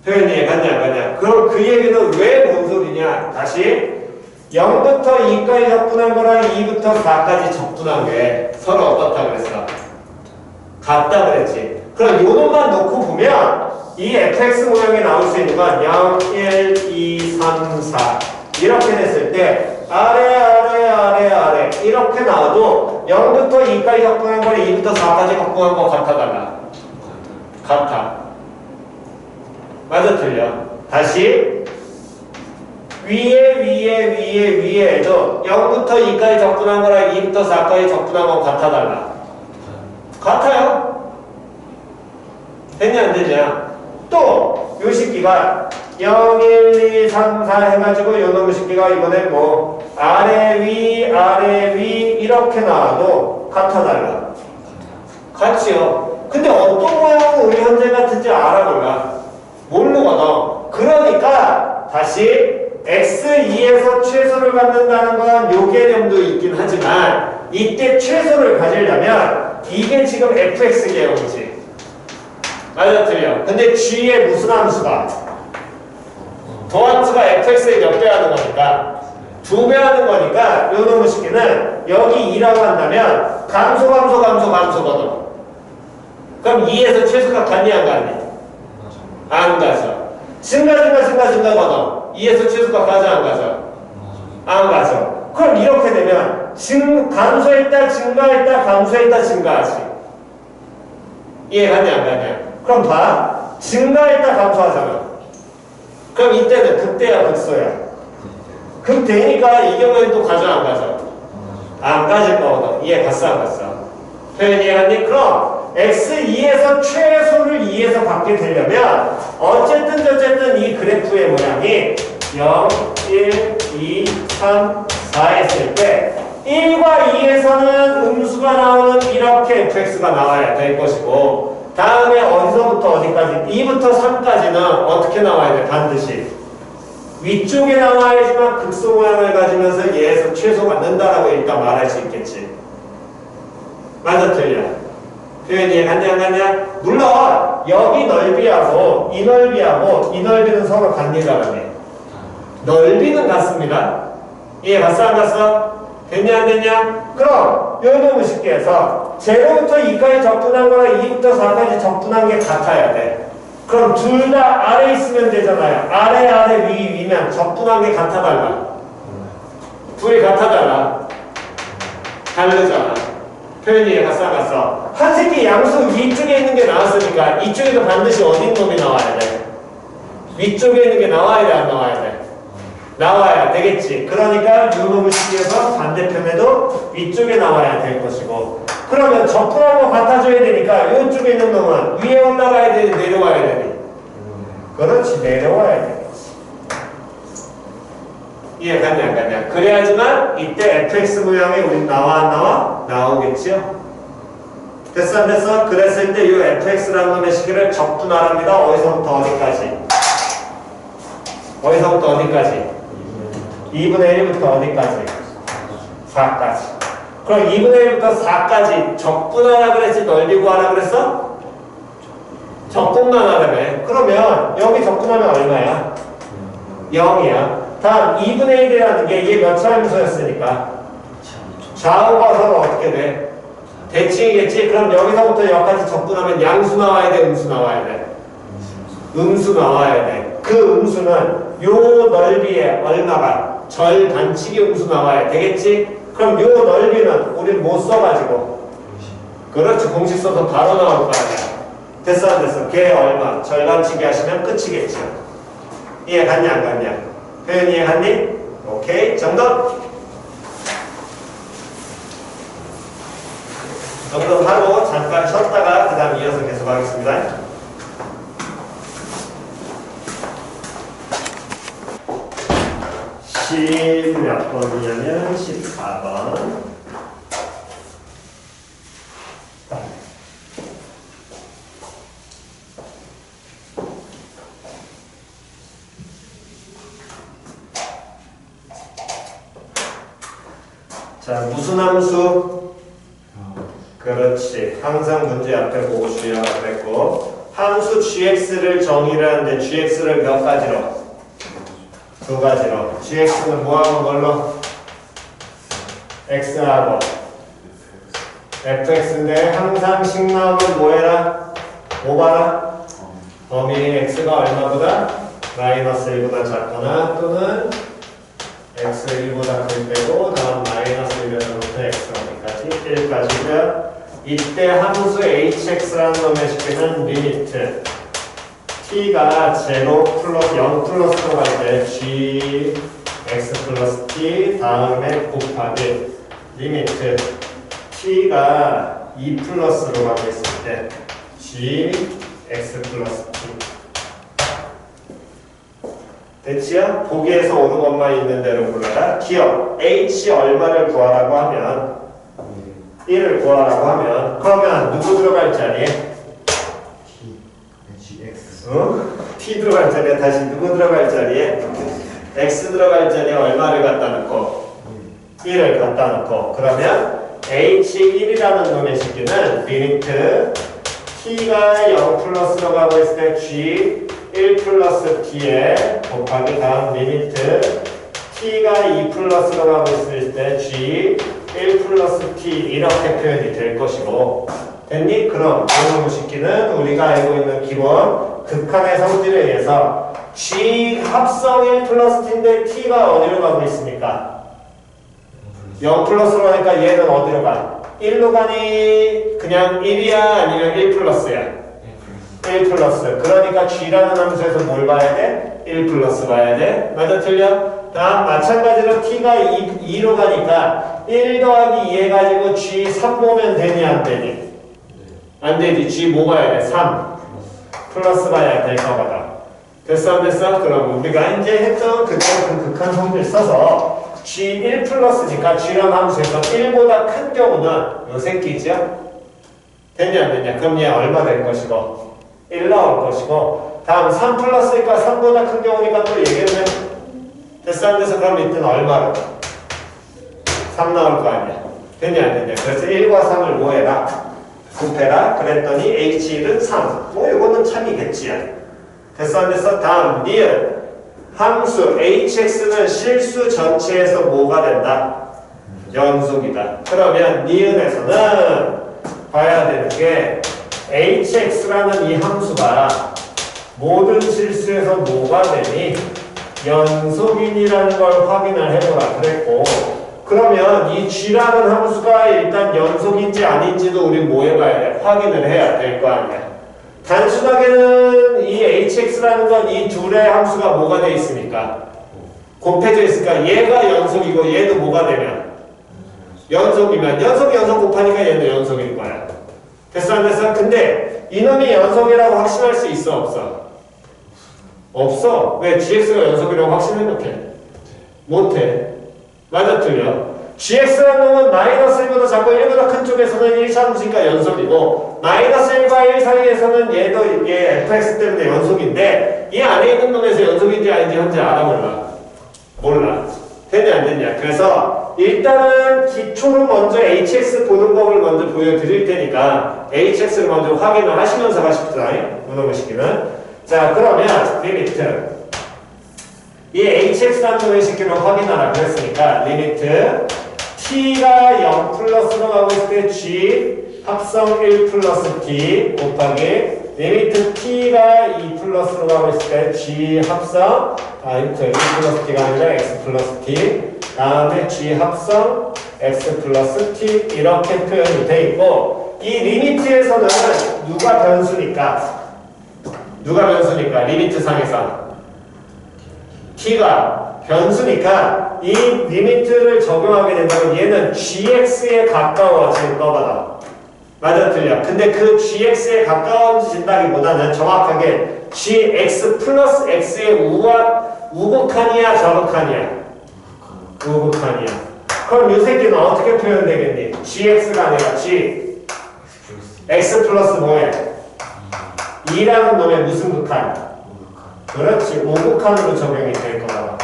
표현이 이해갔냐 안 갔냐? 그럼 그 얘기는 왜 뭔 소리냐? 다시 0부터 2까지 적분한 거랑 2부터 4까지 적분한 게 서로 어떻다 그랬어? 같다 그랬지. 그럼 요놈만 놓고 보면 이 fx 모양이 나올 수 있는 건 0, 1, 2, 3, 4 이렇게 됐을 때 아래 이렇게 나와도 0부터 2까지 적분한 거랑 2부터 4까지 적분한 거 같아 달라? 같아. 맞아 틀려? 다시 위에도 0부터 2까지 적분한 거랑 2부터 4까지 적분한 건 같아 달라? 같아요? 됐냐 안 됐냐? 또 요 식기가 0, 1, 2, 3, 4 해가지고 요 놈의 식기가 이번에 뭐 아래 위 이렇게 나와도 같아 달라? 같지요? 근데 어떤 모양은 우리 현재 같은지 알아볼라? 모르거든. 그러니까 다시 x2에서 최소를 갖는다는 건 요 개념도 있긴 하지만 이때 최소를 가지려면 이게 지금 fx 개념이지. 맞아 틀려? 근데 g의 무슨 함수가? 도함수가 fx에 몇 배 하는 거니까? 2배 하는 거니까 요 놈의 식기는 여기 2라고 한다면 감소거든. 그럼 2에서 최소가 같니 안 같니? 안 가죠. 증가거든. 2에서 최소가 가죠 안 가죠? 안 가죠. 그럼 이렇게 되면 감소했다 증가했다 감소했다 증가하지. 이해가냐 안 가냐? 그럼 봐. 증가했다 감소하잖아. 그럼 이때는 극대야 극소야? 극대니까 이 경우에는 또 가죠 안 가죠? 안 가질 거거든. 이해 갔어 안 갔어? 표현 이해갔니? 그럼 x2에서 최소를 2에서 받게 되려면 어쨌든 이 그래프의 모양이 0, 1, 2, 3, 4 했을 때 1과 2에서는 음수가 나오는 이렇게 fx가 나와야 될 것이고 다음에 어디서부터 어디까지 2부터 3까지는 어떻게 나와야 돼? 반드시 위쪽에 나와야지만 극소 모양을 가지면서 얘에서 최소가 는다라고 일단 말할 수 있겠지. 맞아 틀려? 표현이 이해갔냐 안 갔냐? 물론 여기 넓이하고 이 넓이는 서로 같니다라네. 넓이는 같습니다. 이해 갔어 안 갔어? 됐냐 안 됐냐? 그럼 요놈의 식기에서 0부터 2까지 적분한 거랑 2부터 4까지 적분한 게 같아야 돼. 그럼 둘 다 아래 있으면 되잖아요. 아래 위면 적분한 게 같아 달라? 둘이 같아 달라? 다르잖아. 표현이 이해 갔어 안 갔어? 한 새끼 양수 위쪽에 있는 게 나왔으니까 이쪽에도 반드시 어딘 놈이 나와야 돼? 위쪽에 있는 게 나와야 돼 안 나와야 돼? 나와야 되겠지. 그러니까 요놈의 식기에서 반대편에도 위쪽에 나와야 될 것이고 그러면 적분하고 같아져야 되니까 이쪽에 있는 놈은 위에 올라가야 되니 내려와야 되니? 그렇지 내려와야 되겠지. 이해 갔냐 안 갔냐? 그래야지만 이때 fx 모양이 우리 나와 안 나와? 나오겠지요? 됐어 안 됐어? 그랬을 때 이 fx라는 놈의 식기를 적분하랍니다. 어디서부터 어디까지? 2분의 1부터 어디까지? 4까지. 그럼 2분의 1부터 4까지 적분하라 그랬지? 넓이 구하라 그랬어? 적분만 하라며. 그러면 여기 적분하면 얼마야? 0이야. 다음 2분의 1이라는 게 이게 몇 차 함수였으니까 좌우가 서로 어떻게 돼? 대칭이겠지? 그럼 여기서부터 여기까지 적분하면 양수 나와야 돼? 음수 나와야 돼? 음수 나와야 돼. 그 음수는 요 넓이에 얼마가? 절 반칙이 음수 나와야 되겠지? 그럼 요 넓이는 우린 못 써가지고 그렇지 공식 써서 바로 나올 거 아니야. 됐어 안 됐어? 걔 얼마? 절반치기 하시면 끝이겠죠. 이해 갔냐 안 갔냐? 표현 이해 갔니? 오케이 정답. 정답하고 잠깐 쉬었다가 그 다음 이어서 계속 하겠습니다. 몇 번이냐면 14번. 자, 무슨 함수? 그렇지. 항상 문제 앞에 보고 주의하라 그랬고, 함수 gx를 정의를 하는데 gx를 몇 가지로? 두 가지로. gx는 뭐하고 뭘로? x하고 fx인데 항상 식 나오면 뭐해라? 뭐 봐라? 범위 x가 얼마보다? 마이너스 1보다 작거나 또는 x 1보다 클 때고 다음 마이너스 1에서부터 x 어디까지? 1까지고요. 이때 함수 hx라는 놈의 식기는 리미트 t가 0 플러스 0 플러스로 갈 때 g x 플러스 t 다음에 곱하기 리미트 t가 2 플러스로 가고 있을 때 g x 플러스 t 됐지요? 보기에서 오는 것만 있는 대로 불러라. 기억 h 얼마를 구하라고 하면 1을 구하라고 하면 그러면 누구 들어갈 자리에? t 들어갈 자리에 다시 누구 들어갈 자리에? x 들어갈 자리에 얼마를 갖다 놓고? 1을 갖다 놓고 그러면 h1이라는 놈의 식기는 리미트 t가 0 플러스로 가고 있을 때 g 1 플러스 t에 곱하기 다음 리미트 t가 2 플러스로 가고 있을 때 g 1 플러스 t 이렇게 표현이 될 것이고 됐니? 그럼 이놈의 식기는 우리가 알고 있는 기본 극한의 성질에 의해서 g 합성 1 플러스 t인데 t가 어디로 가고 있습니까? 0 플러스로 가니까 얘는 어디로 가? 1로 가니 그냥 1이야 아니면 1 플러스야? 1 플러스. 그러니까 g라는 함수에서 뭘 봐야 돼? 1 플러스 봐야 돼. 맞아 틀려? 다음 마찬가지로 t가 2로 가니까 1 더하기 2 해가지고 g 3 보면 되니 안 되니? 안 되지. g 뭐 봐야 돼? 3 플러스 봐야 될 거거든. 됐어 안 됐어? 그럼 우리가 이제 했던 그 극한 성질 써서 g 1 플러스니까 g라는 함수에서 1보다 큰 경우는 요 새끼죠? 됐냐 안 됐냐? 그럼 얘 얼마 될 것이고 1 나올 것이고 다음 3 플러스니까 3보다 큰 경우니까 또 얘기했네. 됐어 안 돼서 그럼 이때는 얼마로? 3 나올 거 아니야. 됐냐 안 됐냐. 그래서 1과 3을 뭐 해라? 곱해라. 그랬더니 h1은 3. 뭐 이거는 참이겠지. 됐어 안 됐어? 다음 니은 함수 hx는 실수 전체에서 뭐가 된다? 연속이다. 그러면 니은에서는 봐야 되는 게 hx라는 이 함수가 모든 실수에서 뭐가 되니? 연속인이라는 걸 확인을 해보라 그랬고 그러면 이 g라는 함수가 일단 연속인지 아닌지도 우리 뭐 해봐야 돼? 확인을 해야 될 거 아니야. 단순하게는 이 hx라는 건 이 둘의 함수가 뭐가 돼 있습니까? 곱해져 있으니까 얘가 연속이고 얘도 뭐가 되면? 연속이면 연속 곱하니까 얘도 연속일 거야. 됐어 안 됐어? 근데 이놈이 연속이라고 확신할 수 있어 없어? 없어. 왜? gx가 연속이라고 확신해 못해? 못해. 맞아 틀려? gx라는 놈은 마이너스 1보다 작고 1보다 큰 쪽에서는 1차 함수니까 연속이고 마이너스 1과 1 사이에서는 얘도 얘 fx 때문에 연속인데 이 안에 있는 놈에서 연속인지 아닌지 현재 알아 몰라? 몰라. 됐냐 안 됐냐? 그래서 일단은 기초로 먼저 hx 보는 법을 먼저 보여드릴 테니까 hx를 먼저 확인을 하시면서 가십시다. 이놈의 식기는. 자 그러면 리미트 이 hx라는 놈의 식기를 확인하라 그랬으니까 리미트 t가 0 플러스로 가고 있을 때 g 합성 1 플러스 t 곱하기 리미트 t가 2 플러스로 가고 있을 때 g 합성 2 플러스 t가 아니라 x 플러스 t 다음에 g 합성 x 플러스 t 이렇게 표현이 돼 있고 이 리미트에서는 누가 변수니까? 누가 변수니까? 리미트 상에서 t가 변수니까 이 리미트를 적용하게 된다면 얘는 gx에 가까워질 거거든. 맞아 틀려. 근데 그 gx에 가까워진다기보다는 정확하게 gx 플러스 x의 우극한이야 저극한이야? 우극한이야. 그럼 이 새끼는 어떻게 표현되겠니? gx가 아니라 g x 플러스 뭐해? 2라는 놈의 무슨 극한? 그렇지. 우극한으로 적용이 될 거다.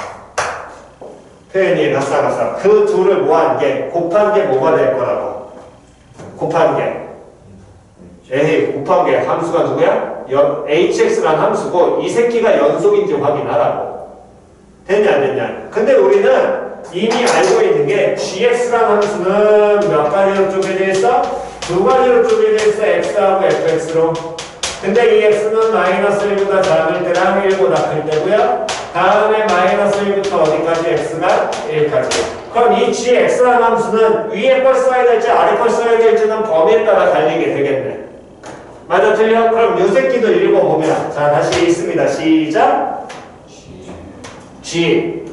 표현이 가싸가싸. 그 둘을 뭐한 게 곱한 게 뭐가 될 거라고? 곱한 게. 에이 곱한 게 함수가 누구야? hx란 함수고 이 새끼가 연속인지 확인하라고. 됐냐 안 됐냐? 근데 우리는 이미 알고 있는 게 gx란 함수는 몇 가지로 쪼개져 있어? 두 가지로 쪼개져 있어. x하고 fx로. 근데 이 x는 마이너스 1보다 작을 때랑 1보다 클 때고요. 다음에 마이너스 1부터 어디까지 x가 1까지. 그럼 이 gx라는 함수는 위에 걸 써야 될지 아래 걸 써야 될지는 범위에 따라 갈리게 되겠네. 맞아 틀려? 그럼 요 새끼도 읽어보면 자 다시 읽습니다. 시작. g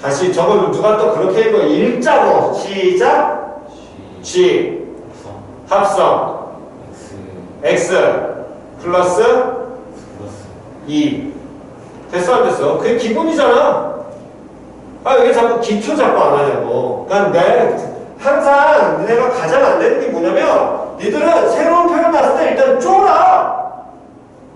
다시 저걸 누가 또 그렇게 읽어 읽자고. 시작. g 합성 x 플러스 2 됐어 안 됐어? 그게 기본이잖아. 아 왜 자꾸 기초 자꾸 안 하냐고. 그러니까 항상 내가 가장 안 되는 게 뭐냐면 니들은 새로운 표현 나왔을 때 일단 쫄아.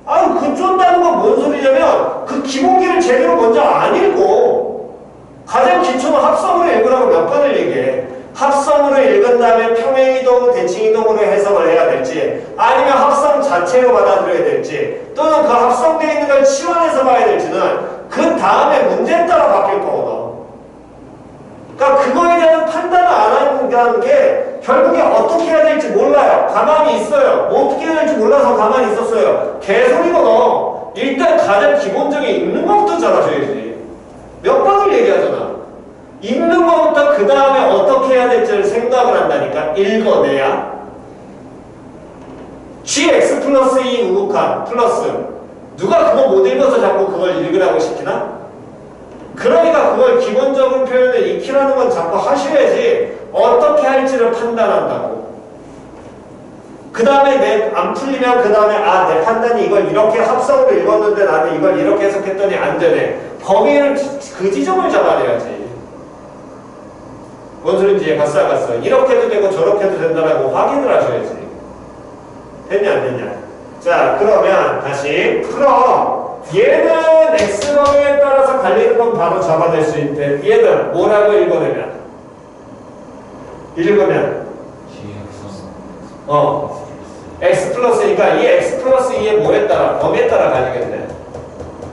아유 그 쫀다는 건 뭔 소리냐면 그 기본기를 제대로 먼저 안 읽고 가장 기초는 합성으로 읽으라고 몇 번을 얘기해. 합성으로 읽은 다음에 평행이동, 대칭이동으로 해석을 해야 될지 아니면 합성 자체로 받아들여야 될지 또는 그 합성되어 있는 걸 치환해서 봐야 될지는 그 다음에 문제에 따라 바뀔 거거든. 그러니까 그거에 대한 판단을 안 하는 게 결국에 어떻게 해야 될지 몰라요. 가만히 있어요. 뭐 어떻게 해야 될지 몰라서 가만히 있었어요. 개소리거든. 일단 가장 기본적인 읽는 것부터 잘하셔야지. 몇 번을 얘기하잖아. 읽는 것부터 그 다음에 어떻게 해야 될지를 생각을 한다니까. 읽어내야. gx 플러스 2 우극한 플러스 누가 그거 못 읽어서 자꾸 그걸 읽으라고 시키나? 그러니까 그걸 기본적인 표현을 익히라는 건 자꾸 하셔야지 어떻게 할지를 판단한다고. 그 다음에 안 풀리면 그 다음에 내 판단이 이걸 이렇게 합성으로 읽었는데 나는 이걸 이렇게 해석했더니 안 되네. 범위를 그 지점을 잡아내야지. 뭔 소린지 갔어. 이렇게 해도 되고 저렇게 해도 된다라고 확인을 하셔야지. 됐냐 안 됐냐. 자 그러면 다시 그럼 얘는 x범위에 따라서 갈리는 건 바로 잡아낼 수 있대. 얘는 뭐라고 읽으면 x 플러스니까 이 x 플러스 2의 뭐에 따라 범위에 따라 갈리겠네.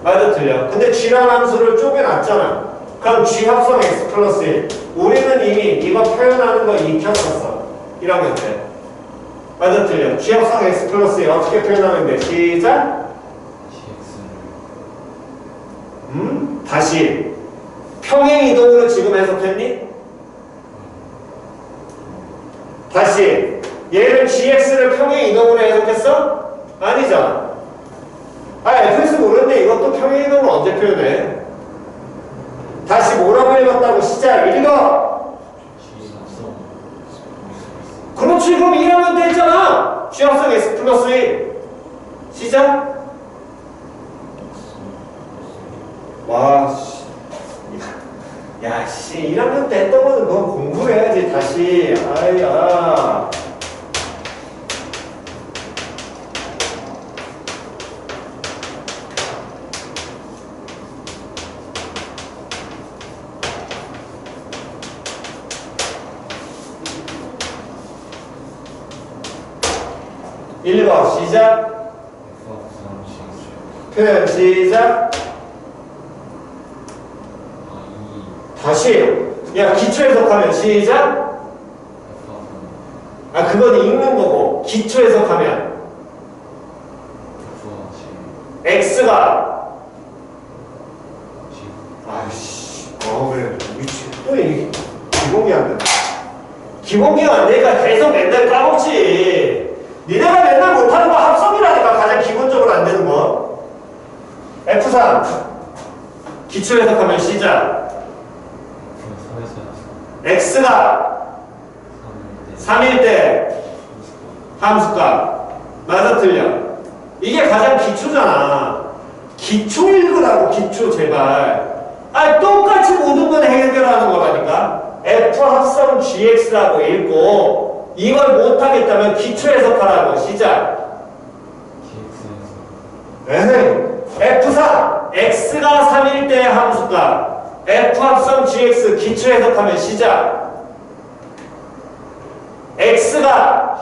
맞아 틀려. 근데 g라는 함수를 쪼개놨잖아. 그럼 g 합성 x 플러스 1 우리는 이미 이거 표현하는 거 익혔었어. 1학년 때. 맞아 틀려. g 합성 x 플러스 1 어떻게 표현하면 돼? 시작. 다시 평행이동으로 지금 해석했니? 다시 얘를 gx를 평행이동으로 해석했어? 아니잖아. fx 모르는데 이것도 평행이동으로 언제 표현해? 다시 뭐라고 읽었다고? 시작 읽어. 그렇지. 그럼 2학년 때 했잖아. g 합성 x 플러스 1 시작. 와, 씨. 야, 씨, 1학년 때 했던 거는 너 공부를 해야지, 다시. 아이야. 읽어, 시작. 표현, 시작. 다시 야 기초 해석하면 시작. 그건 읽는 거고 기초 해석하면 x가 아이씨 그래 미치 또 기본이 안 된다. 기본기가 안 되니까 계속 맨날 까먹지. 니네가 맨날 못하는 거 합성이라니까. 가장 기본적으로 안 되는 거. F3 기초 해석하면 시작. X가 3일 때 함수값. 맞아 틀려? 이게 가장 기초잖아. 기초 읽으라고. 기초 제발. 아 똑같이 모든 건 해결하는 거라니까. F 합성 GX라고 읽고 이걸 못하겠다면 기초 해석하라고. 시작. F4 X가 3일 때 함수값. F 합성 GX 기초 해석하면 시작. X가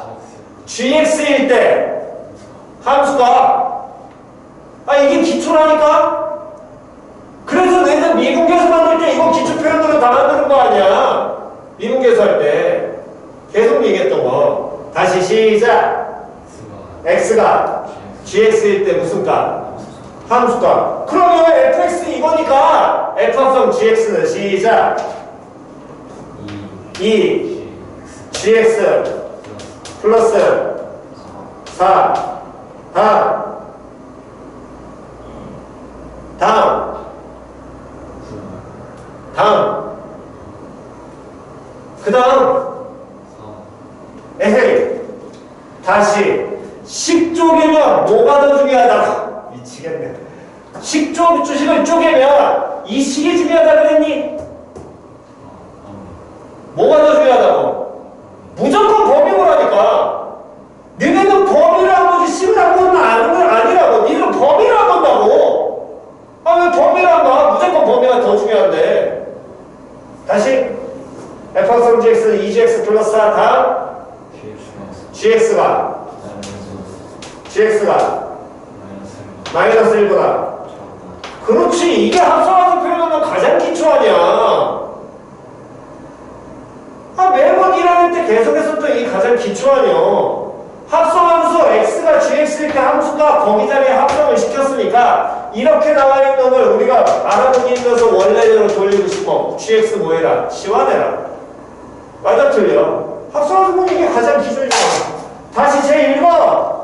GX일 때 함수값. 아 이게 기초라니까. 그래서 너희들 미분계수 만들 때 이거 기초 표현으로 다 만드는 거 아니야. 미분계수 할 때 계속 얘기했던 거. 다시 시작. X가 GX일 때 무슨 값? 함수값. 그러면 fx 이거니까 f 합성 gx는 시작. 2 gx 플러스 4 다음 그 다음 에헤이 다시 식조개면 뭐가 더 중요하다? 미치겠네. 주식을 쪼개면 이 식이 중요하다 그랬니? 뭐가 더 중요하다고? 무조건 범위고라니까. 너네는 범위를 한 거지 식을 한 건 아니라고. 너희는 범위를 한 건다고. 아 왜 범위를 한 거야? 무조건 범위가 더 중요한데. 다시 f 합성 gx는 2gx 플러스 4 다음 gx가 마이너스 1보다. 그렇지. 이게 합성하는 표현은 가장 기초 아니야. 아 매번 1학년 때 계속했었던 이게 가장 기초 아니야. 합성함수 x가 gx일 때 함수가 거기 자리에 합성을 시켰으니까 이렇게 나와 있는 걸 우리가 알아보기 힘들어서 원래대로 돌리고 싶어. gx 뭐해라? 시환해라. 맞아 틀려? 합성함수 보면 이게 가장 기초이잖아. 다시 제1번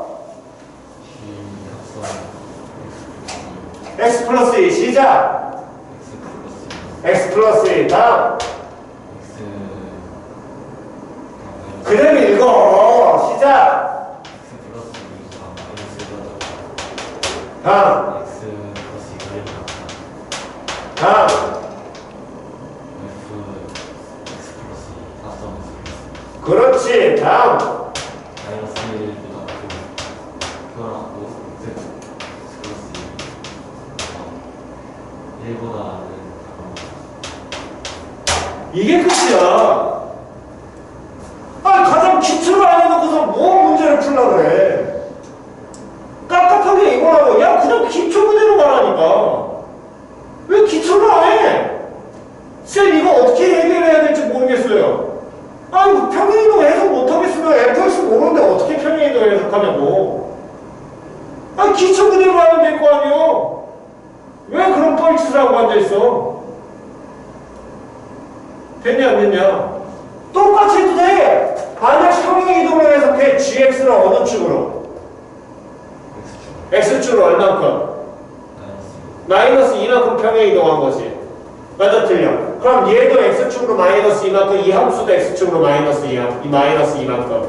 x 플러스 2 시작. x 플러스 2 다음 그대로 읽어. 시작. 다음 그렇지. 다음 이게 끝이야. 아 가장 기초를 안 해놓고서 뭐 문제를 풀려고 그래. 깝깝하게 이거라고. 야 그냥 기초 그대로 말하니까. 왜 기초를 안 해? 쌤 이거 어떻게 해결해야 될지 모르겠어요. 아니 평행이동 해석 못하겠으면 fx 모르는데 어떻게 평행이동 해석하냐고. 아니 기초 그대로 하면 될 거 아니요. 왜 그런 뻘짓을 하고 앉아있어? 됐냐 안 됐냐? 똑같이 해도 돼. 만약 평행이동을 해석해. gx는 어느 축으로? x축으로 얼만큼? 마이너스 2만큼 평행이동한 거지. 맞아 틀려? 그럼 얘도 x축으로 마이너스 2만큼 이 함수도 x축으로 마이너스 2만큼.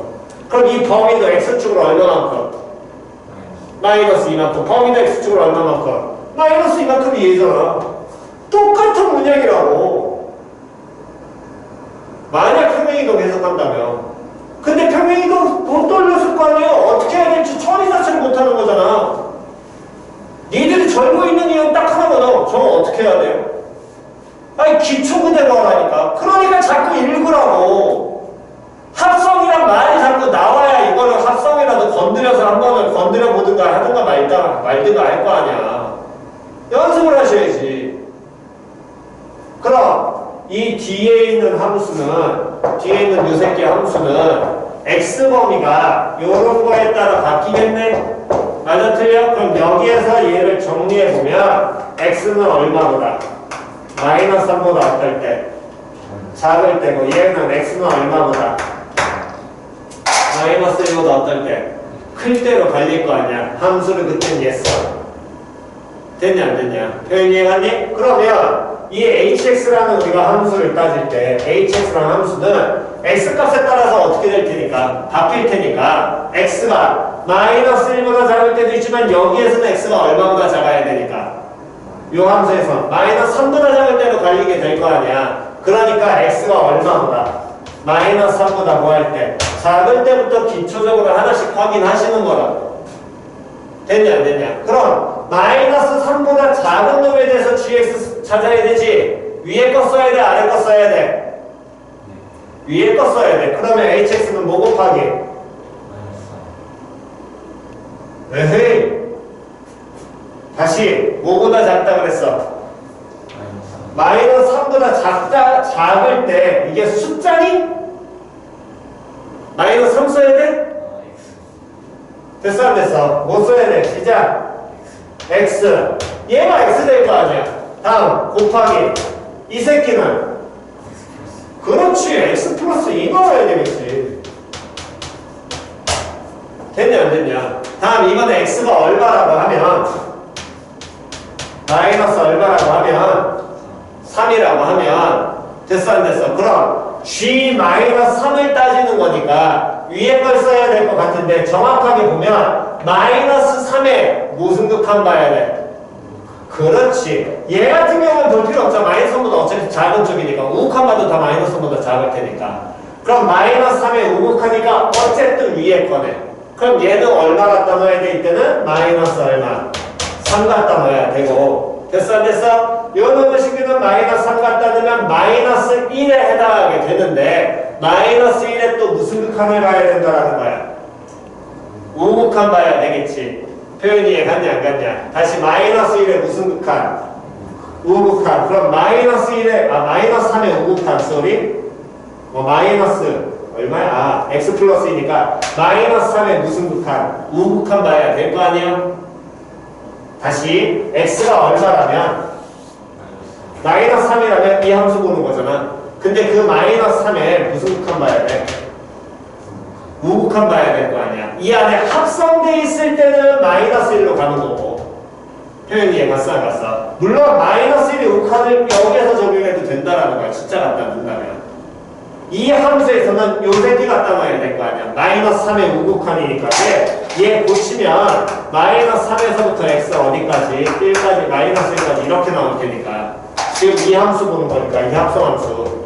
그럼 이 범위도 x축으로 얼마만큼? 마이너스 2만큼. 범위도 x축으로 얼마만큼? 마이너스 2만큼이 얘잖아. 똑같은 문양이라고. 만약 평행이동 해석한다면. 근데 평행이동 못 돌렸을 거 아니에요. 어떻게 해야 될지 처리 자체를 못하는 거잖아. 니들이 절고 있는 이유는 딱 하나거든. 저거 어떻게 해야 돼요? 아니 기초 그대로 하라니까. 그러니까 자꾸 읽으라고. 합성이란 말이 자꾸 나와야 이거를 합성이라도 건드려서 한 번을 건드려 보든가 하든가 말든가 할 거 아니야. 연습을 하셔야지. 그럼 이 뒤에 있는 함수는, 뒤에 있는 요 새끼 함수는 x범위가 요런 거에 따라 바뀌겠네? 맞아 틀려? 그럼 여기에서 얘를 정리해보면 x는 얼마보다? 마이너스 3보다 어떨 때? 작을 때고 얘는 x는 얼마보다? 마이너스 1보다 어떨 때? 클 때로 갈릴 거 아니야. 함수를 그땐 yes. 됐냐 안 됐냐? 표현 이해갔니? 그러면 이 hx라는 우리가 함수를 따질 때 hx라는 함수는 x값에 따라서 어떻게 될 테니까 바뀔 테니까 x가 마이너스 1보다 작을 때도 있지만 여기에서는 x가 얼마보다 작아야 되니까 요 함수에서 마이너스 3보다 작을 때로 갈리게 될 거 아니야. 그러니까 x가 얼마보다 마이너스 3보다 뭐 할 때 작을 때부터 기초적으로 하나씩 확인하시는 거라고. 됐냐 안 됐냐? 그럼 마이너스 3보다 작은 놈에 대해서 gx 찾아야 되지. 위에 거 써야 돼 아래 거 써야 돼? 위에 거 써야 돼. 그러면 hx는 뭐 곱하기? 에헤이 다시 뭐보다 작다 그랬어? 마이너스 3보다 작을 때 이게 숫자니? 마이너스 3 써야 돼? 됐어 안 됐어? 뭐 써야 돼? 시작 x 얘가 x 될 거 아니야. 다음 곱하기 이 새끼는 그렇지 x 플러스 2 넣어야 되겠지. 됐냐 안 됐냐? 다음 이번에 x가 얼마라고 하면 마이너스 얼마라고 하면 3이라고 하면 됐어 안 됐어? 그럼 g-3을 따지는 거니까 위에 걸 써야 될 것 같은데 정확하게 보면 마이너스 3에 무슨 극한 봐야 돼? 그렇지. 얘 같은 경우는 볼 필요 없죠. 마이너스 3보다 어차피 작은 쪽이니까 우극한 봐도 다 마이너스 3보다 작을 테니까. 그럼 마이너스 3에 우극하니까 어쨌든 위에 거네. 그럼 얘는 얼마 갖다 넣어야 돼? 이때는 마이너스 얼마? 3 갖다 넣어야 되고. 됐어 안 됐어? 요 놈의 식기는 마이너스 3 갖다 넣으면 마이너스 1에 해당하게 되는데 마이너스 1에 또 무슨 극한을 봐야 된다라는 거야? 우극한 봐야 되겠지. 표현이 이해갔냐 안 갔냐? 다시 마이너스 1에 무슨 극한? 우극한. 그럼 마이너스 1에 마이너스 3에 우극한 쏘리? 마이너스 얼마야? x 플러스 2니까 마이너스 3에 무슨 극한? 우극한 봐야 될 거 아니야? 다시 x가 얼마라면 마이너스 3이라면 이 함수 보는 거잖아. 근데 그 마이너스 3에 무슨 극한 봐야 돼? 우극한 봐야 될 거 아니야. 이 안에 합성돼 있을 때는 마이너스 1로 가는 거고. 표현이 이해 갔어 안 갔어? 물론 마이너스 1의 우극한을 여기에서 적용해도 된다라는 거야. 숫자 갖다 둔다면. 이 함수에서는 요 새끼 갖다 놔야 될 거 아니야. 마이너스 3의 우극한이니까 얘 고치면 마이너스 3에서부터 x 어디까지? 1까지 마이너스 1까지 이렇게 나올 테니까 지금 이 함수 보는 거니까 이 합성함수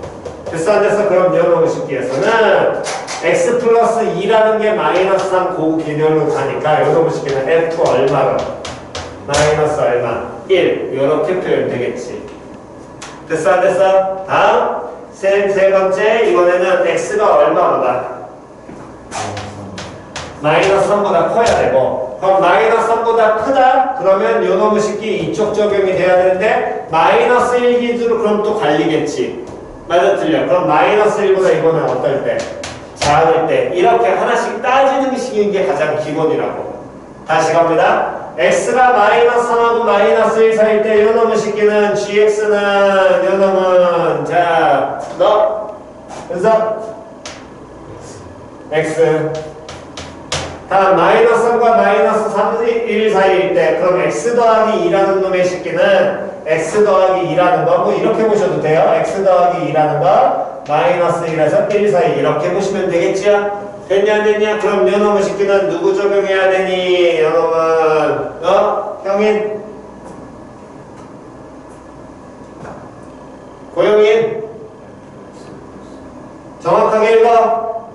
됐어 안 됐어? 그럼 여러분 식기에서는 x 플러스 2라는 게 마이너스 3 고급 기념으로 가니까 여러분 식기는 f 얼마로? 마이너스 얼마? 1 이렇게 표현 되겠지. 됐어 안 됐어? 다음 세 번째 이번에는 x가 얼마보다? 마이너스 3보다 커야 되고 그럼 마이너스 3보다 크다? 그러면 요놈의 식기 이쪽 적용이 돼야 되는데 마이너스 1 기준으로 그럼 또 갈리겠지. 맞아 틀려? 그럼 마이너스 1보다 이거는 어떨 때? 작을 때 이렇게 하나씩 따지는 식인 게 가장 기본이라고. 다시 갑니다. x가 마이너스 3하고 마이너스 1 사이일 때 요놈의 식기는 gx는 요놈은 자 너 그래서 x 다음 마이너스 3과 마이너스 3, 1 사이일 때 그럼 x 더하기 2라는 놈의 식기는 x 더하기 2라는 거 뭐 이렇게 보셔도 돼요. x 더하기 2라는 거 마이너스 1에서 1 사이 이렇게 보시면 되겠죠? 됐냐 안 됐냐? 그럼 요놈의 식기는 누구 적용해야 되니? 요놈은 형인? 고영인? 정확하게 읽어.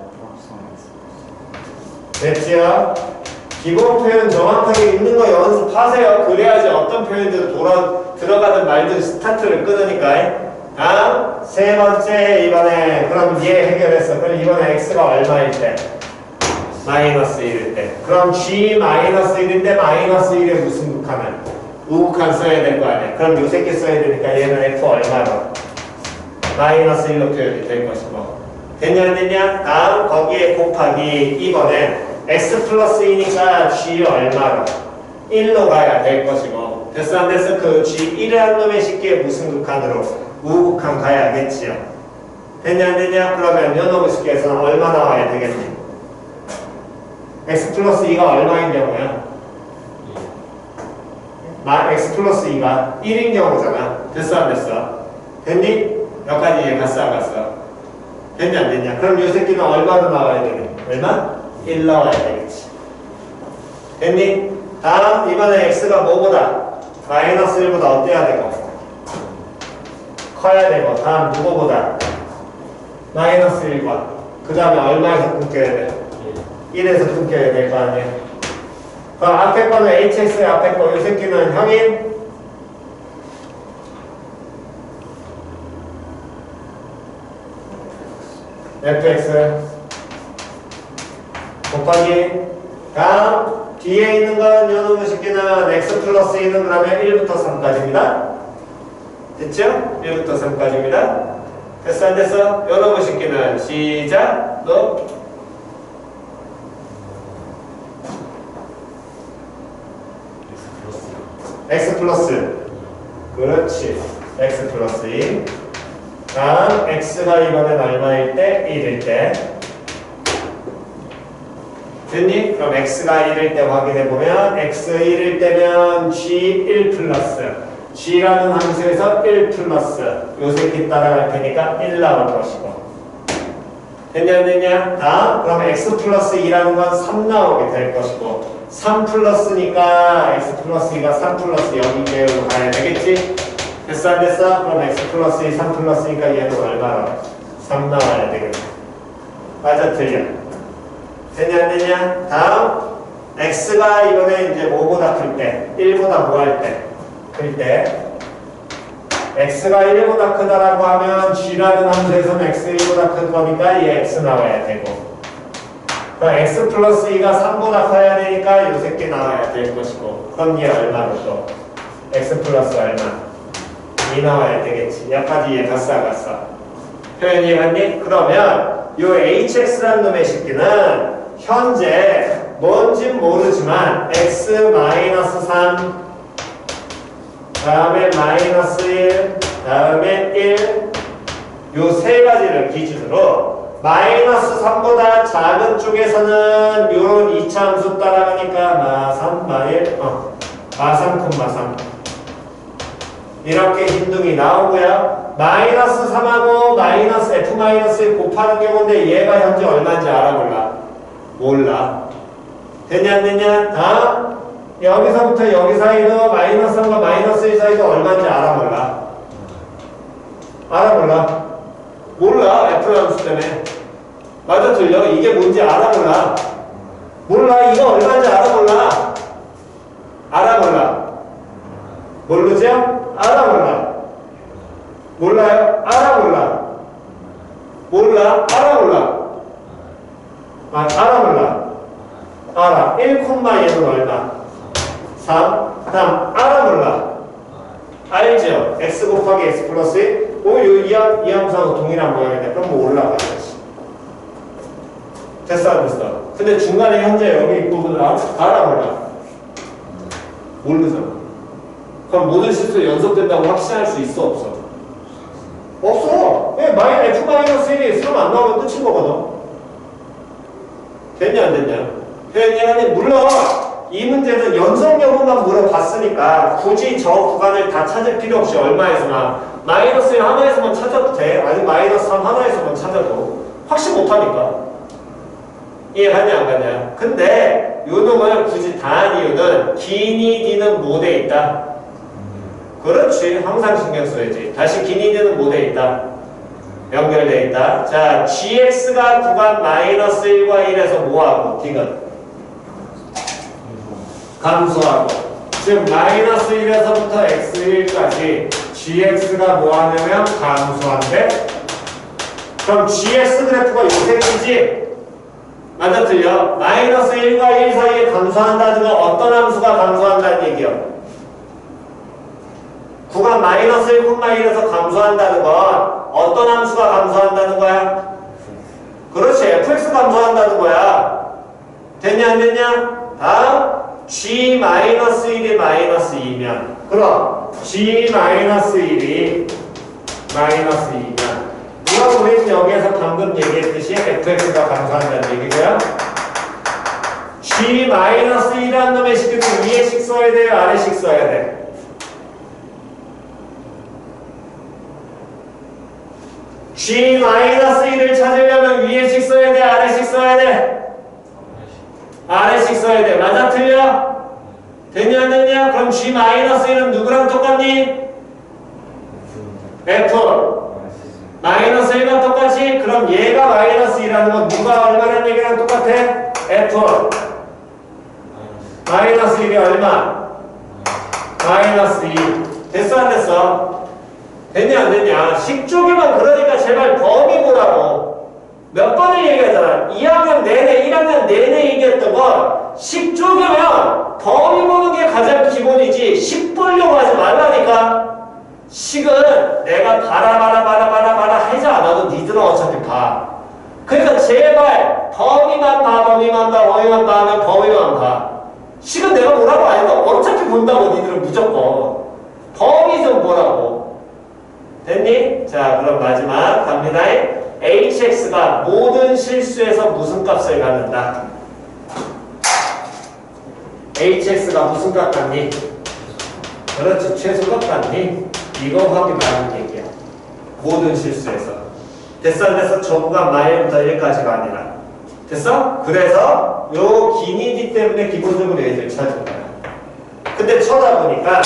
됐지요? 기본 표현 정확하게 읽는 거 연습하세요. 그래야지 어떤 표현들도 들어가든 말든 스타트를 끊으니까. 다음 세 번째 이번에 그럼 얘 해결했어. 그럼 이번에 x가 얼마일 때? 마이너스 1일 때. 그럼 g 마이너스 1인데 마이너스 1에 무슨 극한을? 우극한 써야 될 거 아니야. 그럼 요 새끼 써야 되니까 얘는 f 얼마로? 마이너스 1로 표현이 될 것이고. 됐냐 안 됐냐? 다음 거기에 곱하기 이번에 x 플러스 2니까 g 얼마로? 1로 가야 될 것이고. 됐어 안 됐어? 그 g 1이라는 놈의 식기에 무슨 극한으로? 우극한 가야겠지요. 됐냐 안 됐냐? 그러면 요놈의 식에서는 얼마 나와야 되겠니? x 플러스 2가 얼마인 경우야? x 플러스 2가 1인 경우잖아. 됐어 안 됐어? 됐니? 여기까지 이해 갔어 안 갔어? 됐냐 안 됐냐? 그럼 요 새끼는 얼마로 나와야 되니? 얼마? 1 나와야 되겠지. 됐니? 다음 이번에 x가 뭐보다? 마이너스 1보다 어때야 되고? 커야 되고. 다음 누구보다? 마이너스 1과 그 다음에 얼마에서 끊겨야 돼? 1에서 끊겨야 될 거 아니야? 그럼 앞에 거는 hx의 앞에 거 이 새끼는 형인 fx 곱하기 다음 뒤에 있는 건 요놈의 새끼는 x 플러스 2는 그러면 1부터 3까지입니다. 됐죠? 1부터 3까지입니다. 됐어 안 됐어? 요놈의 새끼는 시작 너 x 플러스 그렇지 x 플러스 2 다음 x가 이번엔 얼마일 때? 1일 때 됐니? 그럼 x가 1일 때 확인해보면 x 1일 때면 g1 플러스 g라는 함수에서 1 플러스 요 새끼 따라갈 테니까 1 나올 것이고 됐냐 안 됐냐? 다음 그럼 x 플러스 2라는 건 3 나오게 될 것이고 3 플러스니까 x 플러스 2가 3 플러스 0이 계열로 가야 되겠지? 됐어 안 됐어? 그럼 x 플러스 2 3 플러스니까 얘는 얼마나? 3 나와야 되겠네. 맞아 틀려. 됐냐 안 됐냐? 다음 x가 이번에 이제 뭐보다 클 때? 1보다 뭐 할 때? 클 때 x가 1보다 크다라고 하면 g라는 함수에서는 x 1보다 큰 거니까 이 x 나와야 되고 그럼 x 플러스 2가 3보다 커야 되니까 요 새끼 나와야 될 것이고 그럼 얘 얼마로 또? x 플러스 얼마? 2 나와야 되겠지. 여기까지 이해 갔어 안 갔어? 표현 이해갔니? 그러면 요 hx라는 놈의 새끼는 현재 뭔진 모르지만 x-3 다음에 마이너스 1 다음에 1 요 세 가지를 기준으로 마이너스 3보다 작은 쪽에서는 요런 2차 함수 따라가니까 마3 마1 마3 콤마3 이렇게 흰둥이 나오고요. 마이너스 3하고 마이너스 f-1 곱하는 경우인데 얘가 현재 얼마인지 알아 몰라? 몰라. 됐냐 안 됐냐? 다음 여기서부터 여기 사이도 마이너스 3과 마이너스 1 사이도 얼마인지 알아 몰라? 알아 몰라? 몰라. f 함수 때문에. 맞아 틀려? 이게 뭔지 알아 몰라? 몰라. 이거 얼마인지 알아 몰라? 알아 몰라? 모르죠? 알아 몰라? 몰라요? 알아 몰라? 몰라? 알아 몰라? 알아 몰라? 알아. 1, 얘는 얼마? 3. 다음 알아 몰라? 알죠? x 곱하기 x 플러스 1. 이 함수하고 동일한 모양인데 그럼 뭐 올라가야지. 됐어 안 됐어? 근데 중간에 현재 여기 부분을 알아 몰라? 모르잖아. 그럼 모든 실수 연속된다고 확신할 수 있어 없어? 없어. 왜 f-1이 3 안 나오면 끝인 거거든. 됐냐 안 됐냐? 표현이 물론 이 문제는 연속 여부만 물어봤으니까 굳이 저 구간을 다 찾을 필요 없이 얼마에서나 마이너스 1 하나에서만 찾아도 돼. 아니 마이너스 3 하나에서만 찾아도 확신 못하니까. 이해가냐 안 가냐? 근데 요 놈을 굳이 다 한 이유는 기니 D는 뭐 돼 있다? 그렇지. 항상 신경 써야지. 다시 기니 D는 뭐 돼 있다? 연결돼 있다. 자, gx가 구간 마이너스 1과 1에서 뭐하고? D는? 감소하고. 즉 마이너스 1에서부터 x1까지 gx가 뭐하냐면 감소한대. 그럼 gx 그래프가 요새이지? 맞아 틀려? 마이너스 1과 1 사이에 감소한다는 건 어떤 함수가 감소한다는 얘기야? 구간 마이너스 1,1에서 감소한다는 건 어떤 함수가 감소한다는 거야? 그렇지. fx 감소한다는 거야. 됐냐 안 됐냐? 다음 g-1이 마이너스 2면 그럼 g-1이 마이너스 2면 이거 그럼 우리는 여기에서 방금 얘기했듯이 fx가 감소한다는 얘기고요. g-1이라는 놈의 식은 위에씩 써야 돼요? 아래씩 써야 돼? g-1을 찾으려면 위에씩 써야 돼? 아래씩 써야 돼? 아래씩 써야 돼. 맞아? 틀려? 되냐 안 되냐? 그럼 g-1은 누구랑 똑같니? f 마이너스 1과 똑같이? 그럼 얘가 마이너스 2라는 건 누가 얼마라는 얘기랑 똑같아? f 마이너스 1이 얼마? 마이너스 2. 됐어 안 됐어? 됐냐 안 됐냐? 식조개만 그러니까 제발 범위 보라고. 몇 번을 얘기하잖아. 2학년 내내 1학년 내내 얘기했던 건 식조개면 범위 보는 게 가장 기본이지 식 보려고 하지 말라니까. 식은 내가 봐라 하지 않아도 니들은 어차피 봐. 그러니까 제발 범위만 봐 하면 범위만 봐. 식은 내가 뭐라고 안 해도 어차피 본다고 니들은 무조건. 범위 좀 보라고. 됐니? 자 그럼 마지막 갑니다. hx가 모든 실수에서 무슨 값을 갖는다? hx가 무슨 값 갖니? 그렇지 최소값 갖니? 이거 확인하는 얘기야. 모든 실수에서. 됐어 안 됐어? 전부가 마이너부터 1까지가 아니라. 됐어? 그래서 요 기니디 때문에 기본적으로 얘들 찾은 거야. 근데 쳐다보니까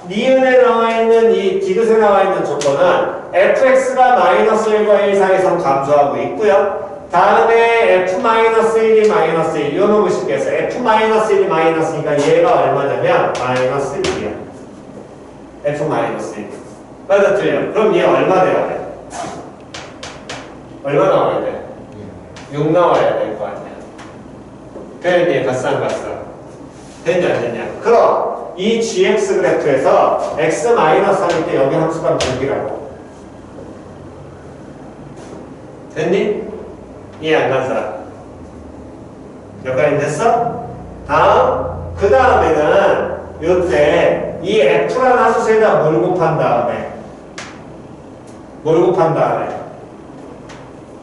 니은에 나와있는 이 디귿에 나와있는 조건은 fx가 마이너스 1과 1 사이에서 감소하고 있고요. 다음에 f-1이 마이너스 1 요 놈을 쉽게 해서 f-1이 마이너스니까 얘가 얼마냐면 마이너스 1이야. f-1 맞아 틀려. 그럼 얘 얼마 돼야 돼? 얼마 나와야 돼? 6 나와야 될 거 아니야. 표현이 같어 안 같어? 됐냐 안 됐냐? 그럼 이 gx 그래프에서 x 마이너스 할 때 여기 함수가 몇이라고? 됐니? 이해 안 간 사람? 여기까지 됐어? 다음 그 다음에는 요때 이 f라는 함수에다 뭘 곱한 다음에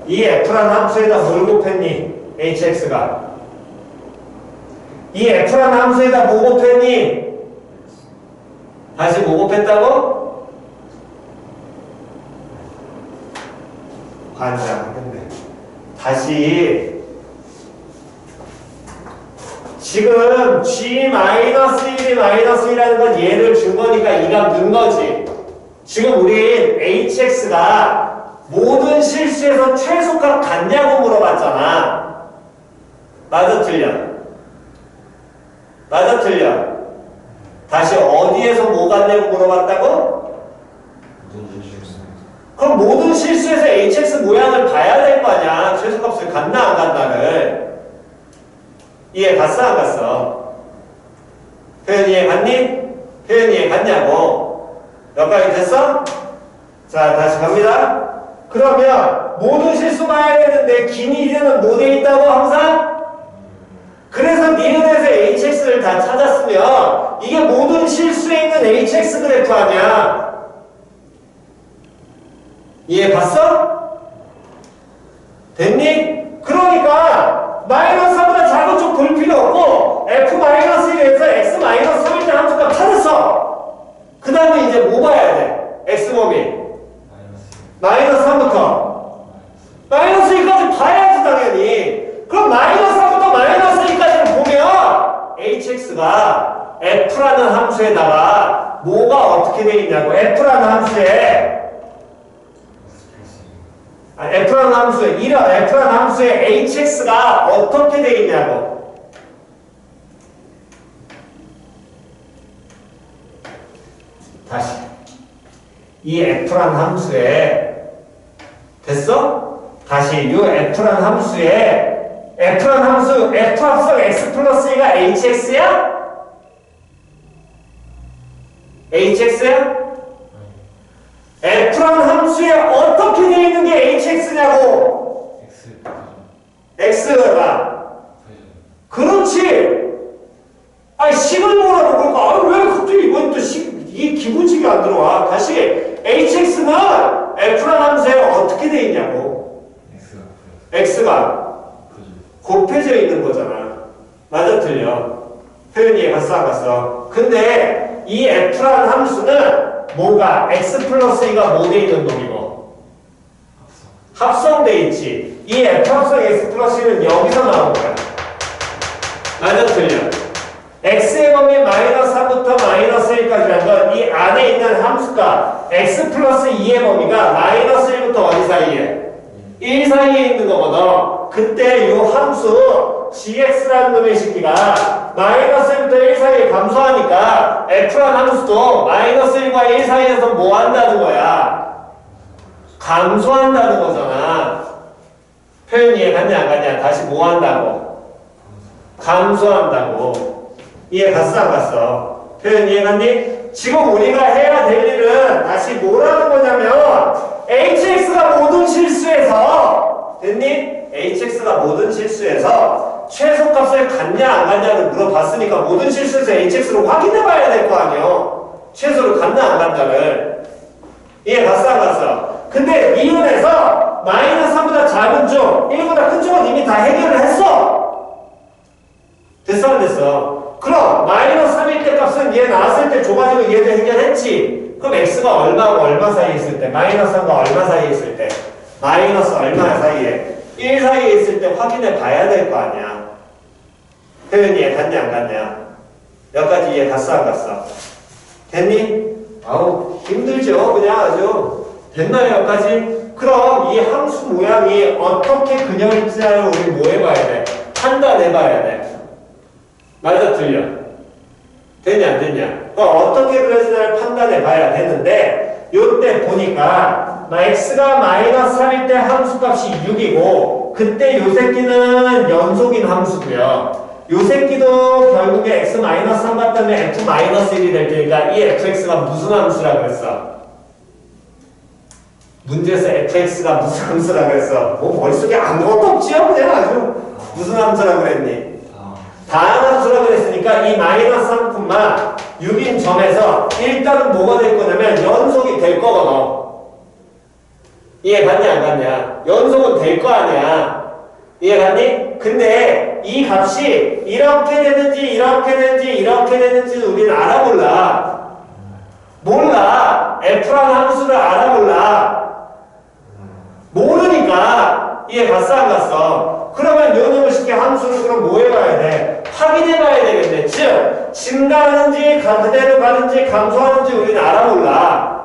이 f라는 함수에다 뭘 곱했니? hx가 이 f라는 함수에다 뭐 곱했니? 다시 뭐 곱했다고? 환장했네. 다시 지금 g-1이 마이너스 1이라는 건 얘를 준 거니까 이 값 넣은 거지. 지금 우린 hx가 모든 실수에서 최소값 같냐고 물어봤잖아. 맞아 틀려? 맞아 틀려? 다시 어디에서 뭐 같냐고 물어봤다고? 그럼 모든 실수에서 hx 모양을 봐야 될 거 아니야. 최소값을 같나 안 같나를. 이해 갔어 안 갔어? 표현 이해 갔니? 표현 이해 갔냐고. 여기까지 됐어? 자 다시 갑니다. 그러면 모든 실수 봐야 되는데 기니디는 뭐 돼 있다고 항상? 그래서 니은에서 hx를 다 찾았으면 이게 모든 실수에 있는 hx 그래프 아니야. 이해 봤어? 됐니? 그러니까 마이너스 3보다 작은 쪽 볼 필요 없고 f-1에서 x-3일 때 함수값 찾았어. 그 다음에 이제 뭐 봐야 돼? x몸이 마이너스 3부터 마이너스 2까지 봐야지 당연히. 그럼 마이너스 3부터 마이너스 2까지를 보면 hx가 f라는 함수에다가 뭐가 어떻게 되어 있냐고. f라는 함수에 f라는 함수에 이런 f라는 함수에 hx가 어떻게 되어 있냐고. 다시 이 f라는 함수에 됐어? 다시 이 f라는 함수에 f라는 함수 f 합성 x 플러스 2가 hx야? hx야? f라는 함수에 어떻게 되어 있는 게 hx냐고? x가 그렇지. 아니 식을 뭐라고 그럴까? 아니 왜 갑자기 이번 또 이게 기본식이 안 들어와. 다시 hx는 f라는 함수에 어떻게 되어 있냐고. x가 곱해져 있는 거잖아. 맞아 틀려? 표현이 이해갔어 안 갔어? 근데 이 f라는 함수는 뭐가 x 플러스 2가 뭐 돼 있는 놈이고? 합성돼 있지. 이 f 합성 x 플러스 2는 여기서 나온 거야. 맞아 틀려? x의 범위 마이너스 3부터 마이너스 1까지라는 건 이 안에 있는 함수가 x 플러스 2의 범위가 마이너스 1부터 어디 사이에? 1 사이에 있는 거거든. 그때 이 함수 gx라는 놈의 식기가 마이너스 1부터 1 사이에 감소하니까 f라는 함수도 마이너스 1과 1 사이에서 뭐 한다는 거야? 감소한다는 거잖아. 표현 이해 갔냐 안 갔냐? 다시 뭐 한다고? 감소한다고. 이해 갔어 안 갔어? 표현 이해 갔니? 지금 우리가 해야 될 일은 다시 뭐라는 거냐면 hx가 모든 실수에서 됐니? hx가 모든 실수에서 최소값을 갖냐 안 갖냐를 물어봤으니까 모든 실수에서 hx를 확인해 봐야 될 거 아니에요. 최소를 갖냐 안 갖냐를. 이해 갔어 안 갔어? 근데 이윤에서 마이너스 3보다 작은 쪽 1보다 큰 쪽은 이미 다 해결을 했어. 됐어 안 됐어? 그럼 마이너스 3일 때 값은 얘 나왔을 때 줘가지고 얘도 해결했지. 그럼 x가 얼마하고 얼마 사이에 있을 때? 마이너스 3과 얼마 사이에 있을 때? 마이너스 얼마 사이에? 1 사이에 있을 때 확인해 봐야 될 거 아니야. 표현이 이해 갔냐 안 갔냐? 여기까지 이해 갔어 안 갔어? 됐니? 아우 힘들죠 그냥 아주. 됐나요 여기까지? 그럼 이 함수 모양이 어떻게 균형일지를 우리 뭐 해봐야 돼? 판단해 봐야 돼. 맞아 틀려? 됐냐 안 됐냐? 어떻게 그려지나를 판단해 봐야 되는데 요때 보니까 x가 마이너스 3일 때 함수값이 6이고 그때 요 새끼는 연속인 함수고요. 요 새끼도 결국에 x 마이너스 3 같다면 f 마이너스 1이 될 테니까 이 fx가 무슨 함수라 그랬어? 문제에서 fx가 무슨 함수라 그랬어? 뭐 머릿속에 아무것도 없지요 그냥 아주. 무슨 함수라 그랬니? 다항함수라고 그랬으니까 이 마이너스 3푼만 6인 점에서 일단은 뭐가 될 거냐면 연속이 될 거거든. 이해 갔냐 안 갔냐? 연속은 될 거 아니야. 이해 갔니? 근데 이 값이 이렇게 되는지 이렇게 되는지 이렇게 되는지 우리는 알아볼라. 몰라. f라는 함수를 알아볼라. 모르니까. 이해 갔어 안 갔어? 그러면 요 놈을 쉽게 함수를 그럼 뭐 해봐야 돼? 확인해 봐야 되겠네. 즉 증가하는지 그대로 가는지 감소하는지 우리는 알아볼라.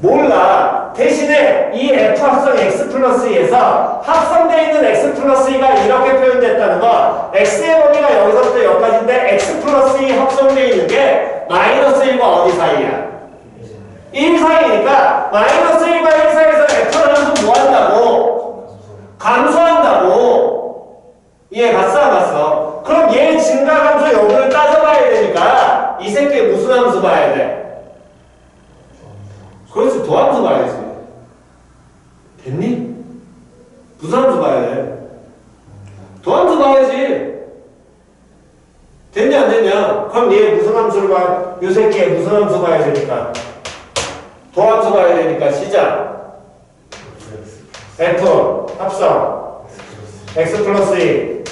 몰라. 대신에 이 f 합성 x 플러스 2에서 합성되어 있는 x 플러스 2가 이렇게 표현됐다는 거 x의 범위가 여기서부터 여기까지인데 x 플러스 2 합성되어 있는 게 마이너스 1과 어디 사이야? 1 사이니까 마이너스 1과 1 사이에서 f라는 함수 뭐 한다고? 감소한다고. 이해 갔어 안 갔어? 그럼 얘 증가 감소 여부를 따져봐야 되니까 이 새끼의 무슨 함수 봐야 돼? 그렇지 도함수 봐야지. 됐니? 무슨 함수 봐야 돼? 도함수 봐야지. 됐냐 안 됐냐? 그럼 얘 무슨 함수를 봐? 이 새끼의 무슨 함수 봐야 되니까? 도함수 봐야 되니까 시작. F 합성 x 플러스 2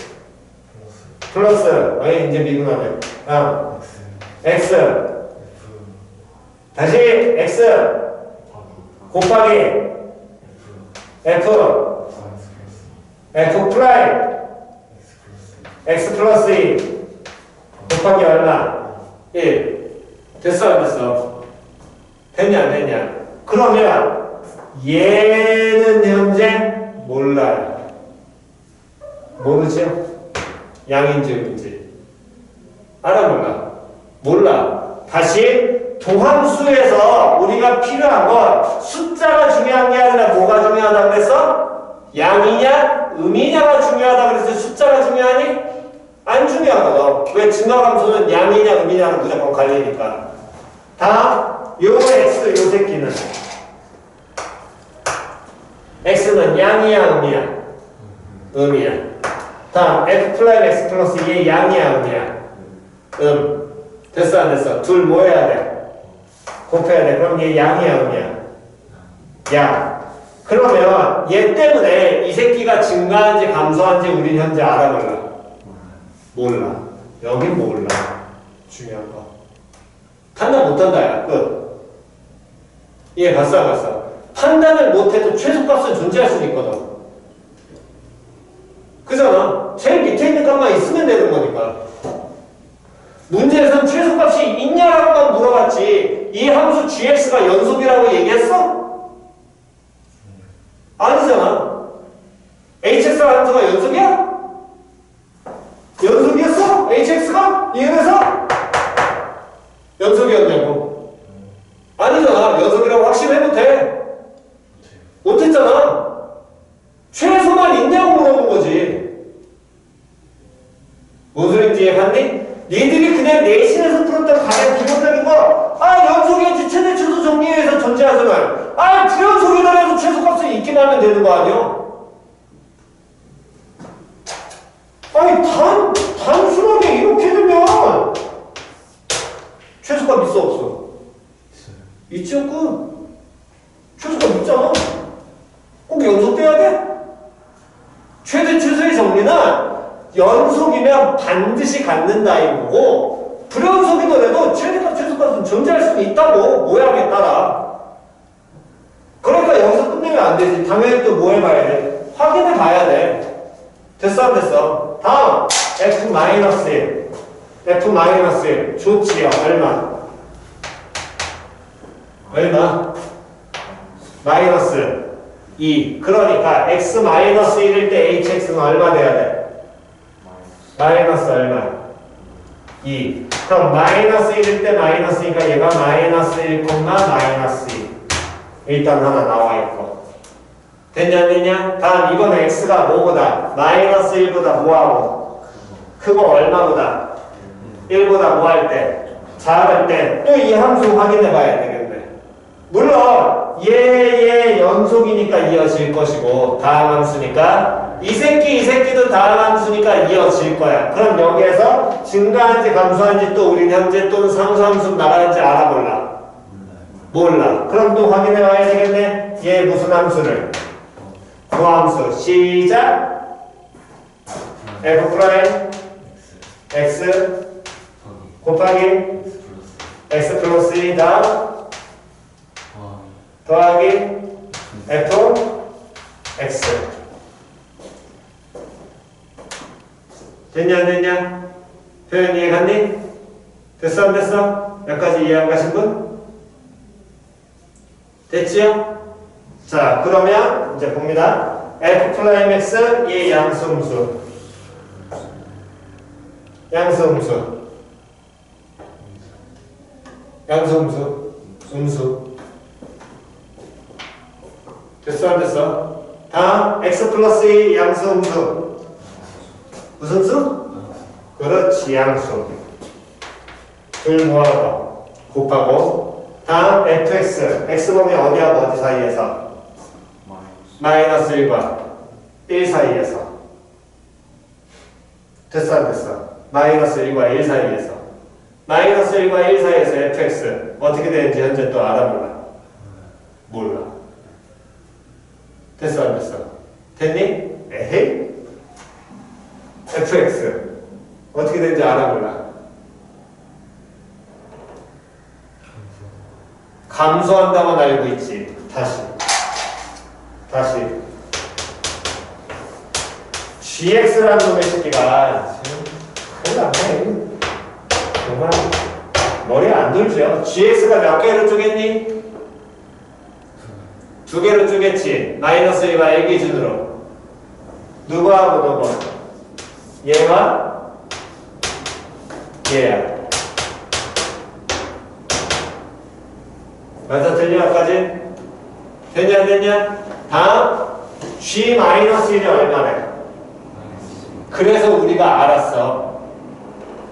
플러스 이제 미분하네. x 다시 x 곱하기 f 프라임 x 플러스 2 곱하기 얼마? 1 됐어 안 됐어? 됐냐 안 됐냐? 그러면 얘는 현재 몰라요. 모르죠? 양인지 음인지 알아 몰라? 몰라. 다시 도함수에서 우리가 필요한 건 숫자가 중요한 게 아니라 뭐가 중요하다고 그랬어? 양이냐 음이냐가 중요하다고 그랬어. 숫자가 중요하니? 안 중요하거든. 왜? 증가함수는 양이냐 음이냐는 무조건 갈리니까. 다음 요 x 요 새끼는 x는 양이야 음이야? 음이야. 다음 f 플라임 x 플러스 2의 양이야 음이야? 됐어 안 됐어? 둘 뭐 해야 돼? 곱해야 돼. 그럼 얘 양이야 음이야? 양. 그러면 얘 때문에 이 새끼가 증가한지 감소한지 우린 현재 알아볼라. 몰라. 여긴 몰라. 중요한 거. 판단 못한다, 야. 끝. 이해 갔어, 안 갔어? 판단을 못해도 최소값은 존재할 수 있거든. 그잖아. 제일 밑에 있는 값만 있으면 되는 거니까. 문제에서는 최소값이 있냐라고만 물어봤지 이 함수 gx가 연속이라고 얘기했어? 아니잖아. hx 함수가 연속이야? 연속이었어? hx가? 이해돼서? 연속이었냐고. 아니잖아. 연속이라고 확신해 못해. 못했잖아. 최소만 있냐고 물어본 거지. 뭔 소리인지 이해갔니? 니들이 그냥 내신에서 풀었던 가장 기본적인 거, 연속이었지 최대치도 정리해서 존재하잖아요. 불연속이더라도 최소값은 있기만 하면 되는 거 아니야? 단순하게 이렇게 되면 최소값 있어 없어? 있지 없고 최소값 있잖아. 꼭 연속돼야 돼? 최대 최소의 정리는 연속이면 반드시 갖는다 이거고 불연속이더라도 최대값 최소값은 존재할 수는 있다고 모양에 따라. 그러니까 여기서 끝내면 안 되지. 당연히 또 뭐 해봐야 돼? 확인해 봐야 돼. 됐어 안 됐어? 다음 F-1 F-1 좋지요. 얼마? 마이너스 2. 그러니까 X-1일 때 HX는 얼마 돼야 돼? 마이너스 얼마? 2. 그럼 마이너스 1일 때 마이너스니까 얘가 마이너스 1, 마이너스 2. 일단 하나 나와 있고. 됐냐 안 됐냐? 다음 이번 X가 뭐보다? 마이너스 1보다 뭐하고? 크고 얼마보다? 1보다 뭐 할 때? 작을 때 또 이 함수 확인해 봐야 되겠네. 물론 얘 연속이니까 이어질 것이고 다음 함수니까 이 새끼도 다음 함수니까 이어질 거야. 그럼 여기에서 증가한지 감소한지 또 우린 현재 또는 상수함수 나가는지 알아볼라. 몰라. 그럼 또 확인해 봐야 되겠네. 얘 무슨 함수를? 구함수. 시작. f 프라임 x 곱하기 x 플러스 2 다음 더하기 f x. 됐냐 안 됐냐? 표현 이해 갔니? 됐어 안 됐어? 여기까지 이해 안 가신 분? 됐지요? 자 그러면 이제 봅니다. f 프라임 x 이 양수음수 음수 됐어 안 됐어? 다음 x 플러스 2 양수음수 무슨 수? 그렇지 양수 둘 모아서 곱하고 다음 fx x범위 어디하고 어디 사이에서? 마이너스 1과 1 사이에서 됐어 안 됐어? 마이너스 1과 1 사이에서 마이너스 1과 1 사이에서 fx 어떻게 되는지 현재 또 알아볼라? 몰라. 됐어 안 됐어? 됐니? 에헤이 fx 어떻게 되는지 알아볼라. 감소한다만 알고 있지. 다시 gx라는 놈의 새끼가 큰일 났네. 정말 머리 안 돌죠. gx가 몇 개로 쪼갰니? 2개로 쪼갰지. 마이너스 1과 1 기준으로 누구하고 누구? 얘와 얘야. 맞아 틀려 아까지? 됐냐 안 됐냐? 다음 g-1이 얼마래? 그래서 우리가 알았어.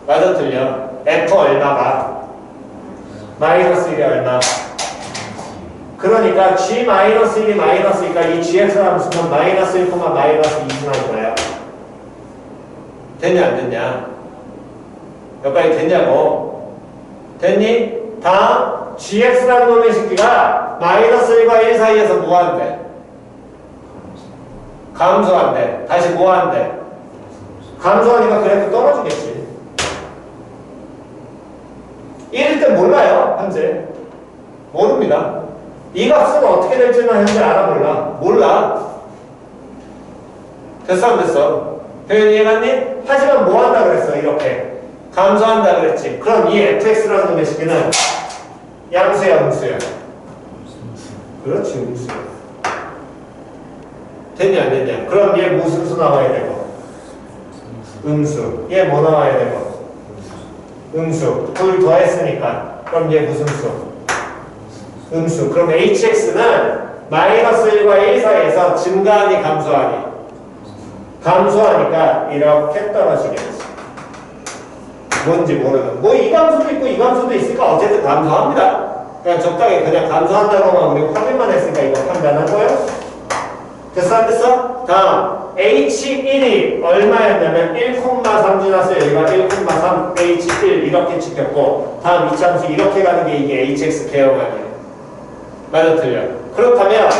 맞아 틀려? f 얼마가? 마이너스 1이 얼마? 그러니까 g-1이 마이너스니까 이 gx 함수는 마이너스 1, 마이너스 2만 거야. 됐냐 안 됐냐? 여기까지 됐냐고? 됐니? 다음 gx라는 놈의 새끼가 마이너스 1과 1 사이에서 뭐 한대? 감소한대. 다시 뭐 한대? 감소하니까 그래프 떨어지겠지. 1일 때 몰라요, 현재. 모릅니다. 이 값은 어떻게 될지는 현재 알아, 몰라. 됐어, 안 됐어? 표현 이해갔니? 하지만 뭐 한다 그랬어, 이렇게. 감소한다 그랬지. 그럼 이 fx라는 놈의 시기는 양수야, 음수야? 그렇지, 음수야. 됐냐, 안 됐냐? 그럼 얘 무슨 수 나와야 되고? 음수. 얘 뭐 나와야 되고? 음수. 둘 더했으니까. 그럼 얘 무슨 수? 음수. 그럼 hx는 마이너스 1과 1 사이에서 증가하니 감소하니? 감소하니까 이렇게 떨어지겠지. 뭔지 모르는. 뭐 이 감소도 있고 이 감소도 있으니까 어쨌든 감소합니다. 그냥 적당히 그냥 감소한다고만 우리 확인만 했으니까 이거 판단한 거예요. 됐어, 안 됐어? 다음. H1이 얼마였냐면 1,3 지났어요. 여기가 1,3 H1 이렇게 찍혔고 다음 이차함수 이렇게 가는 게 이게 HX 계형 아니에요. 맞아, 틀려. 그렇다면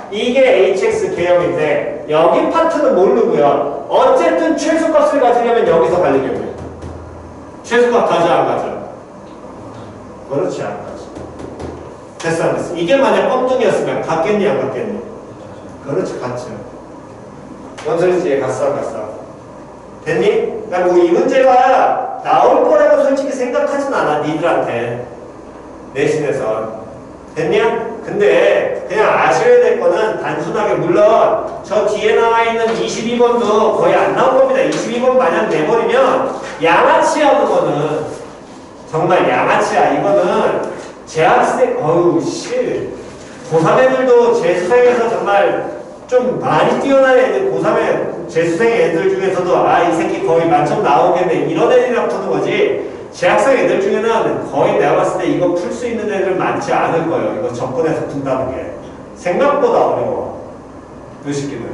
이게 HX 계형인데 여기 파트는 모르고요. 어쨌든 최소값을 가지려면 여기서 가려면 최소값 가져 안 가져? 그렇지, 안 가져. 됐어, 안 됐어? 이게 만약 뻥뚱이었으면 갔겠니 안 갔겠니? 그렇지, 갔죠. 뭔 소리지? 갔어, 안 갔어? 됐니? 그러니까 뭐 이 문제가 나올 거라고 솔직히 생각하진 않아, 니들한테. 내신에서. 됐냐? 근데 그냥 아셔야 될 거는 단순하게 물론 저 뒤에 나와 있는 22번도 거의 안 나올 겁니다. 22번 마냥 내버리면 양아치야, 그거는. 정말 양아치야. 이거는 재학생, 어우, 씨. 고3 애들도 재수생에서 정말 좀 많이 뛰어난 애들, 고3의 재수생 애들 중에서도 아, 이 새끼 거의 만점 나오겠네. 이런 애들이랑 푸는 거지. 재학생 애들 중에는 거의 내가 봤을 때 이거 풀 수 있는 애들 많지 않을 거예요. 이거 접근해서 푼다는 게. 생각보다 어려워. 그 시기는.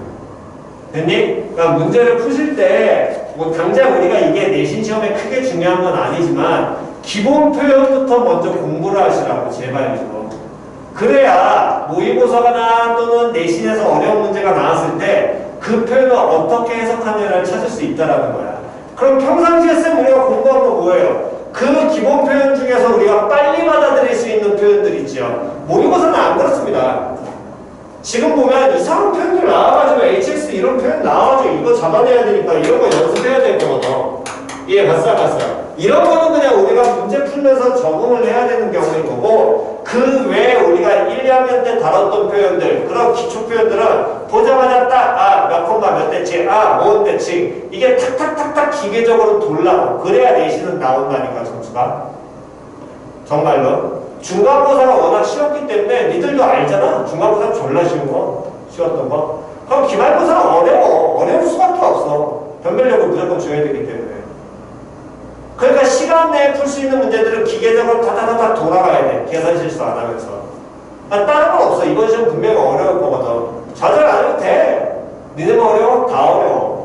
됐니? 그러니까 문제를 푸실 때 뭐 당장 우리가 이게 내신 시험에 크게 중요한 건 아니지만 기본 표현부터 먼저 공부를 하시라고, 제발 좀. 그래야 모의고사나 또는 내신에서 어려운 문제가 나왔을 때 그 표현을 어떻게 해석하느냐를 찾을 수 있다는 거야. 그럼 평상시에 쌤 우리가 공부한 거 뭐예요? 그 기본 표현 중에서 우리가 빨리 받아들일 수 있는 표현들 있죠. 모의고사는 안 그렇습니다. 지금 보면 이상한 표현들 나와가지고 HX 이런 표현 나와가지고 이거 잡아내야 되니까 이런 거 연습해야 될 거거든. 예, 봤어. 이런 거는 그냥 우리가 문제 풀면서 적응을 해야 되는 경우인 거고, 그 외에 우리가 1, 2학년 때 다뤘던 표현들, 그런 기초 표현들은 보자마자 딱, 아, 몇 콤마 몇 대칭, 아, 뭔 대칭, 이게 탁탁탁탁 기계적으로 돌라고. 그래야 내신은 나온다니까, 점수가. 정말로. 중간고사가 워낙 쉬웠기 때문에 니들도 알잖아. 중간고사 졸라 쉬운 거, 쉬웠던 거. 그럼 기말고사는 어려울 수밖에 없어. 변별력을 무조건 줘야 되기 때문에. 그러니까 시간 내에 풀 수 있는 문제들은 기계적으로 다다다다 돌아가야 돼. 계산 실수 안 하면서. 아, 다른 건 없어. 이번 시험 분명히 어려울 거거든. 좌절 안 해도 돼. 니네만 어려워? 다 어려워.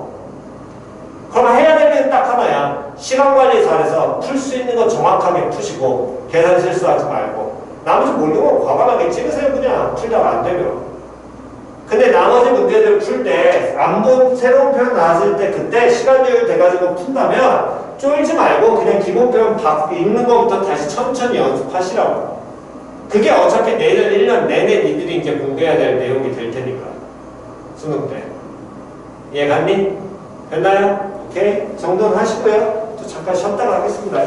그럼 해야 될 게 딱 하나야. 시간 관리 잘해서 풀 수 있는 거 정확하게 푸시고 계산 실수하지 말고 나머지 모르는 거 과감하게 찍으세요. 그냥 풀다가 안 되면. 근데 나머지 문제들 풀 때 안 본 새로운 표현 나왔을 때 그때 시간 여유 돼가지고 푼다면 쫄지 말고 그냥 기본 표현 읽는 거부터 다시 천천히 연습하시라고. 그게 어차피 내년 1년 내내 니들이 이제 공부해야 될 내용이 될 테니까. 수능 때. 이해 갔니? 됐나요? 오케이? 정도는 하시고요. 또 잠깐 쉬었다가 하겠습니다.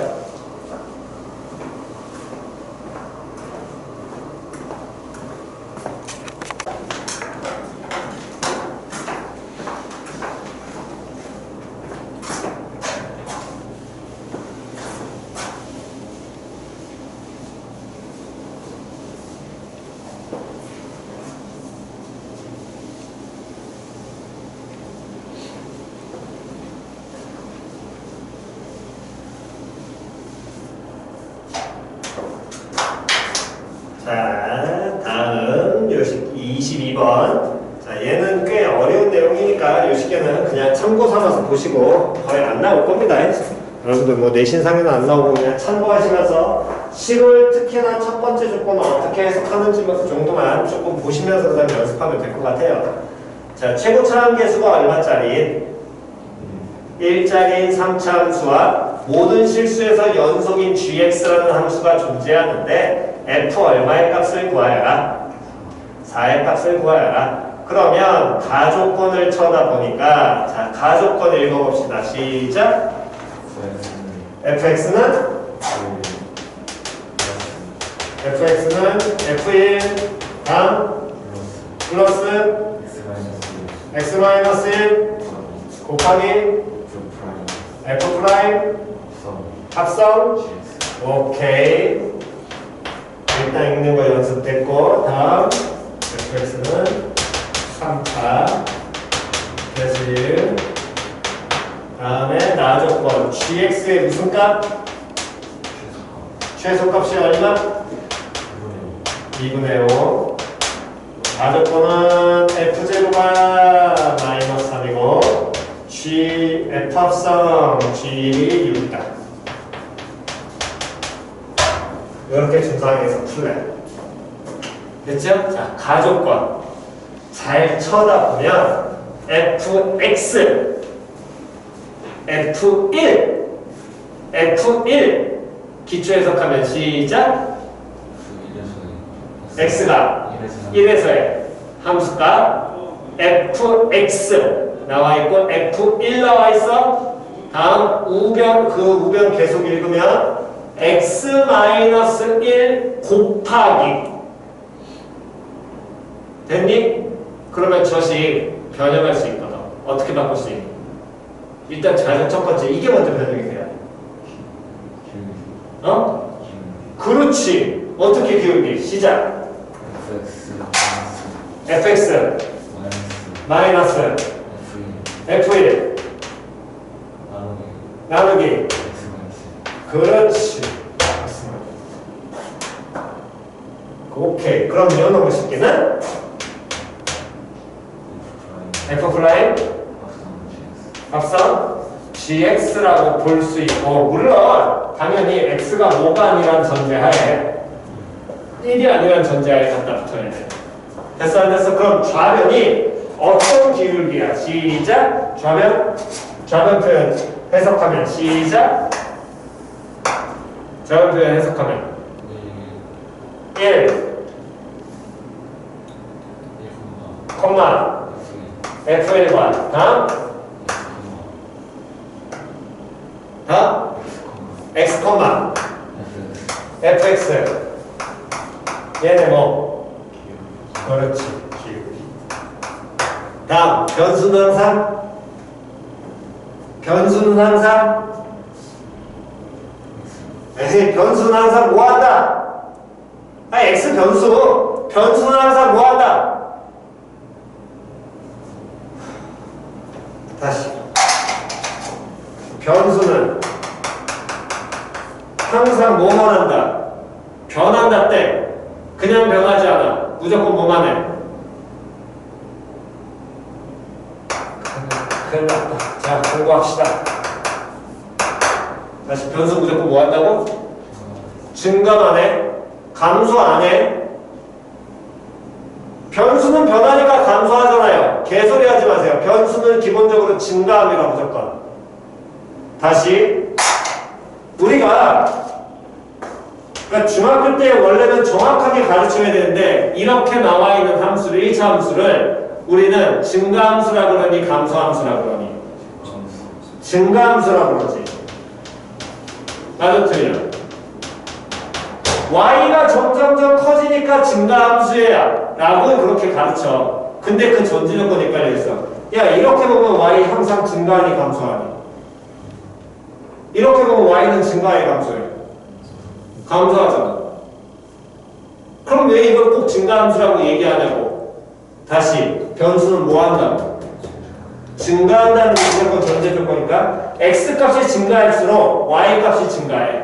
자, 다음 요식 22번. 자, 얘는 꽤 어려운 내용이니까 요식에는 그냥 참고 삼아서 보시고 거의 안 나올 겁니다. 여러분들 뭐 내신상에는 안 나오고 그냥 참고하시면서 식을 특히나 첫 번째 조건을 어떻게 해석하는지 정도만 조금 보시면서 그다음에 연습하면 될 것 같아요. 자, 최고 차함계수가 얼마짜리? 1짜리인 3차 함수와 모든 실수에서 연속인 gx라는 함수가 존재하는데 f 얼마의 값을 구하여라? 4의 값을 구하여라. 그러면 가조건을 쳐다보니까 자, 가조건 읽어봅시다. 시작. fx는 f1 다음 플러스 x-1 곱하기 f 프라임 합성. 오케이. 일단 읽는 거 연습됐고 다음 fx는 3차 그래서 1 다음에 나조건 gx의 무슨 값? 최소값이 얼마? 2분의 5 나조건은 f제로가 마이너스 3이고 f 합성 g이 6이다. 이렇게 중상에서 풀래. 됐죠? 자, 가조건 잘 쳐다보면 fx F1 기초 해석하면 시작. x가 1에서의 함수값 fx 나와있고 f1 나와있어. 다음 우변 그 우변 계속 읽으면 x-1 곱하기 됐니? 그러면 저식 변형할 수 있거든. 어떻게 바꿀 수 있니? 일단 자전 첫 번째 이게 먼저 변형이 돼야 돼. 어? 그렇지. 어떻게 기울기? 시작. fx 마이너스 f1 나누기 그렇지. 오케이. 그럼 이어놓고 싶기는 f 프라임 합성 gx라고 볼 수 있고 물론 당연히 x가 뭐가 아니란 전제하에 1이 아니란 전제하에 갖다 붙여야 돼. 됐어 안 됐어? 그럼 좌변이 어떤 기울기야? 시작. 좌변 표현 해석하면 시작. 좌변 표현 해석하면 1 콤마 f1과 다음 x 콤마 fx 얘네 뭐 그렇지 기울기. 다음 변수는 항상 에이 변수는 항상 뭐한다? 아 x 변수는 항상 뭐한다? 다시 변수는 항상 뭐만 한다? 변한다 때 그냥 변하지 않아. 무조건 뭐만 해? 큰일 났다. 자, 공부합시다. 다시 변수 무조건 뭐 한다고? 증가만 해? 감소 안 해? 변수는 변하니까 감소하잖아요. 개소리 하지 마세요. 변수는 기본적으로 증가합니다. 무조건. 다시 우리가 그러니까 중학교 때 원래는 정확하게 가르쳐야 되는데 이렇게 나와 있는 함수를 1차 함수를 우리는 증가함수라 그러니 감소함수라 그러니 증가함수라 그러지. 맞아 틀려. y가 점점점 커지니까 증가함수야 라고 그렇게 가르쳐. 근데 그 전제 조건이 깔려있어. 야 이렇게 보면 y 항상 증가하니 감소하니 이렇게 보면 y는 증가해 감소해? 감소하잖아. 그럼 왜 이걸 꼭 증가함수라고 얘기하냐고. 다시 변수는 뭐 한다고? 증가한다는 무조건 전제 조건이니까 x값이 증가할수록 y값이 증가해.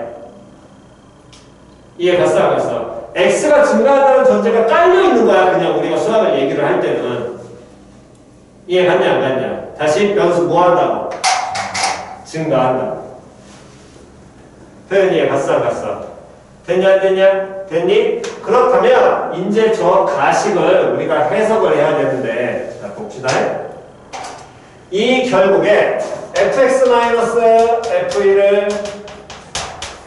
이해 갔어 안 갔어? x가 증가한다는 전제가 깔려있는 거야. 그냥 우리가 수학을 얘기를 할 때는. 이해 갔냐 안 갔냐? 다시 변수 뭐 한다고? 증가한다. 표현 이해 갔어 안 갔어? 됐냐 안 됐냐? 됐니? 그렇다면 이제 저 가식을 우리가 해석을 해야 되는데 자, 봅시다. 이 결국에 fx-f1을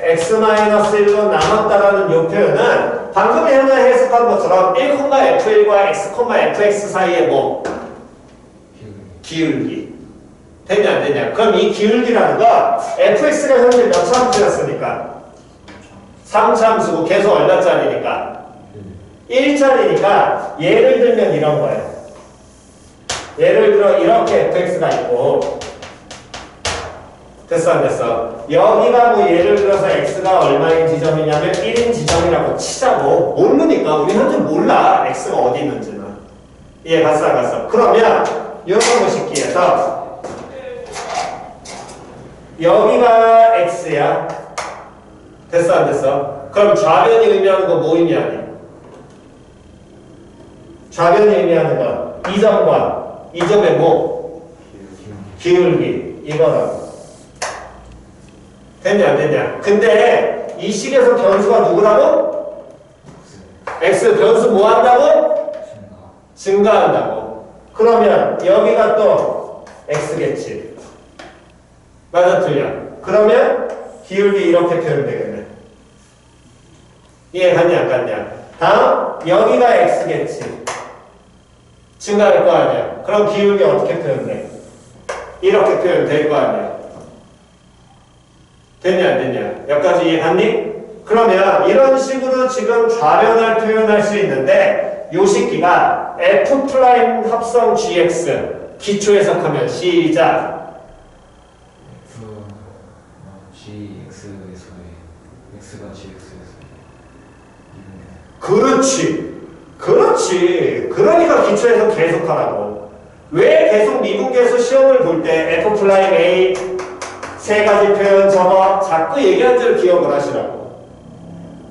x-1로 나눴다라는 이 표현은 방금 전에 해석한 것처럼 1,f1과 x,fx 사이에 뭐? 기울기. 되냐 안 되냐? 그럼 이 기울기라는 거 fx가 현재 몇 참수였으니까? 3참수고 계속 얼마짜리니까? 1짜리니까 예를 들면 이런 거예요. 예를 들어 이렇게 fx가 있고 됐어 안 됐어? 여기가 뭐 예를 들어서 x가 얼마인 지점이냐면 1인 지점이라고 치자고. 모르니까 우리 현재 몰라 x가 어디 있는지는. 이해 갔어 안 갔어? 그러면 이런 거 식기에서 여기가 x야. 됐어 안 됐어? 그럼 좌변이 의미하는 거 뭐 의미하니? 좌변이 의미하는 건 이 점과 이 점의 뭐? 기울기. 이거라고. 됐냐 안 됐냐? 근데 이 식에서 변수가 누구라고? x 변수 뭐 한다고? 증가한다고. 그러면 여기가 또 x겠지. 맞아 틀려? 그러면 기울기 이렇게 표현되겠네. 이해 갔냐 안 갔냐? 다음 여기가 x겠지. 증가할 거 아니야. 그럼 기울기 어떻게 표현돼? 이렇게 표현될 거 아니야. 됐냐 안 됐냐? 여기까지 이해 갔니? 그러면 이런 식으로 지금 좌변을 표현할 수 있는데 요 식기가 f' 합성 gx 기초 해석하면 시작. gx에서의 x가 gx에서 그렇지. 그렇지. 그러니까 기초에서 계속 하라고. 왜 계속 미분계수 시험을 볼 때 F'A 세 가지 표현 저거 자꾸 얘기한 줄 기억을 하시라고.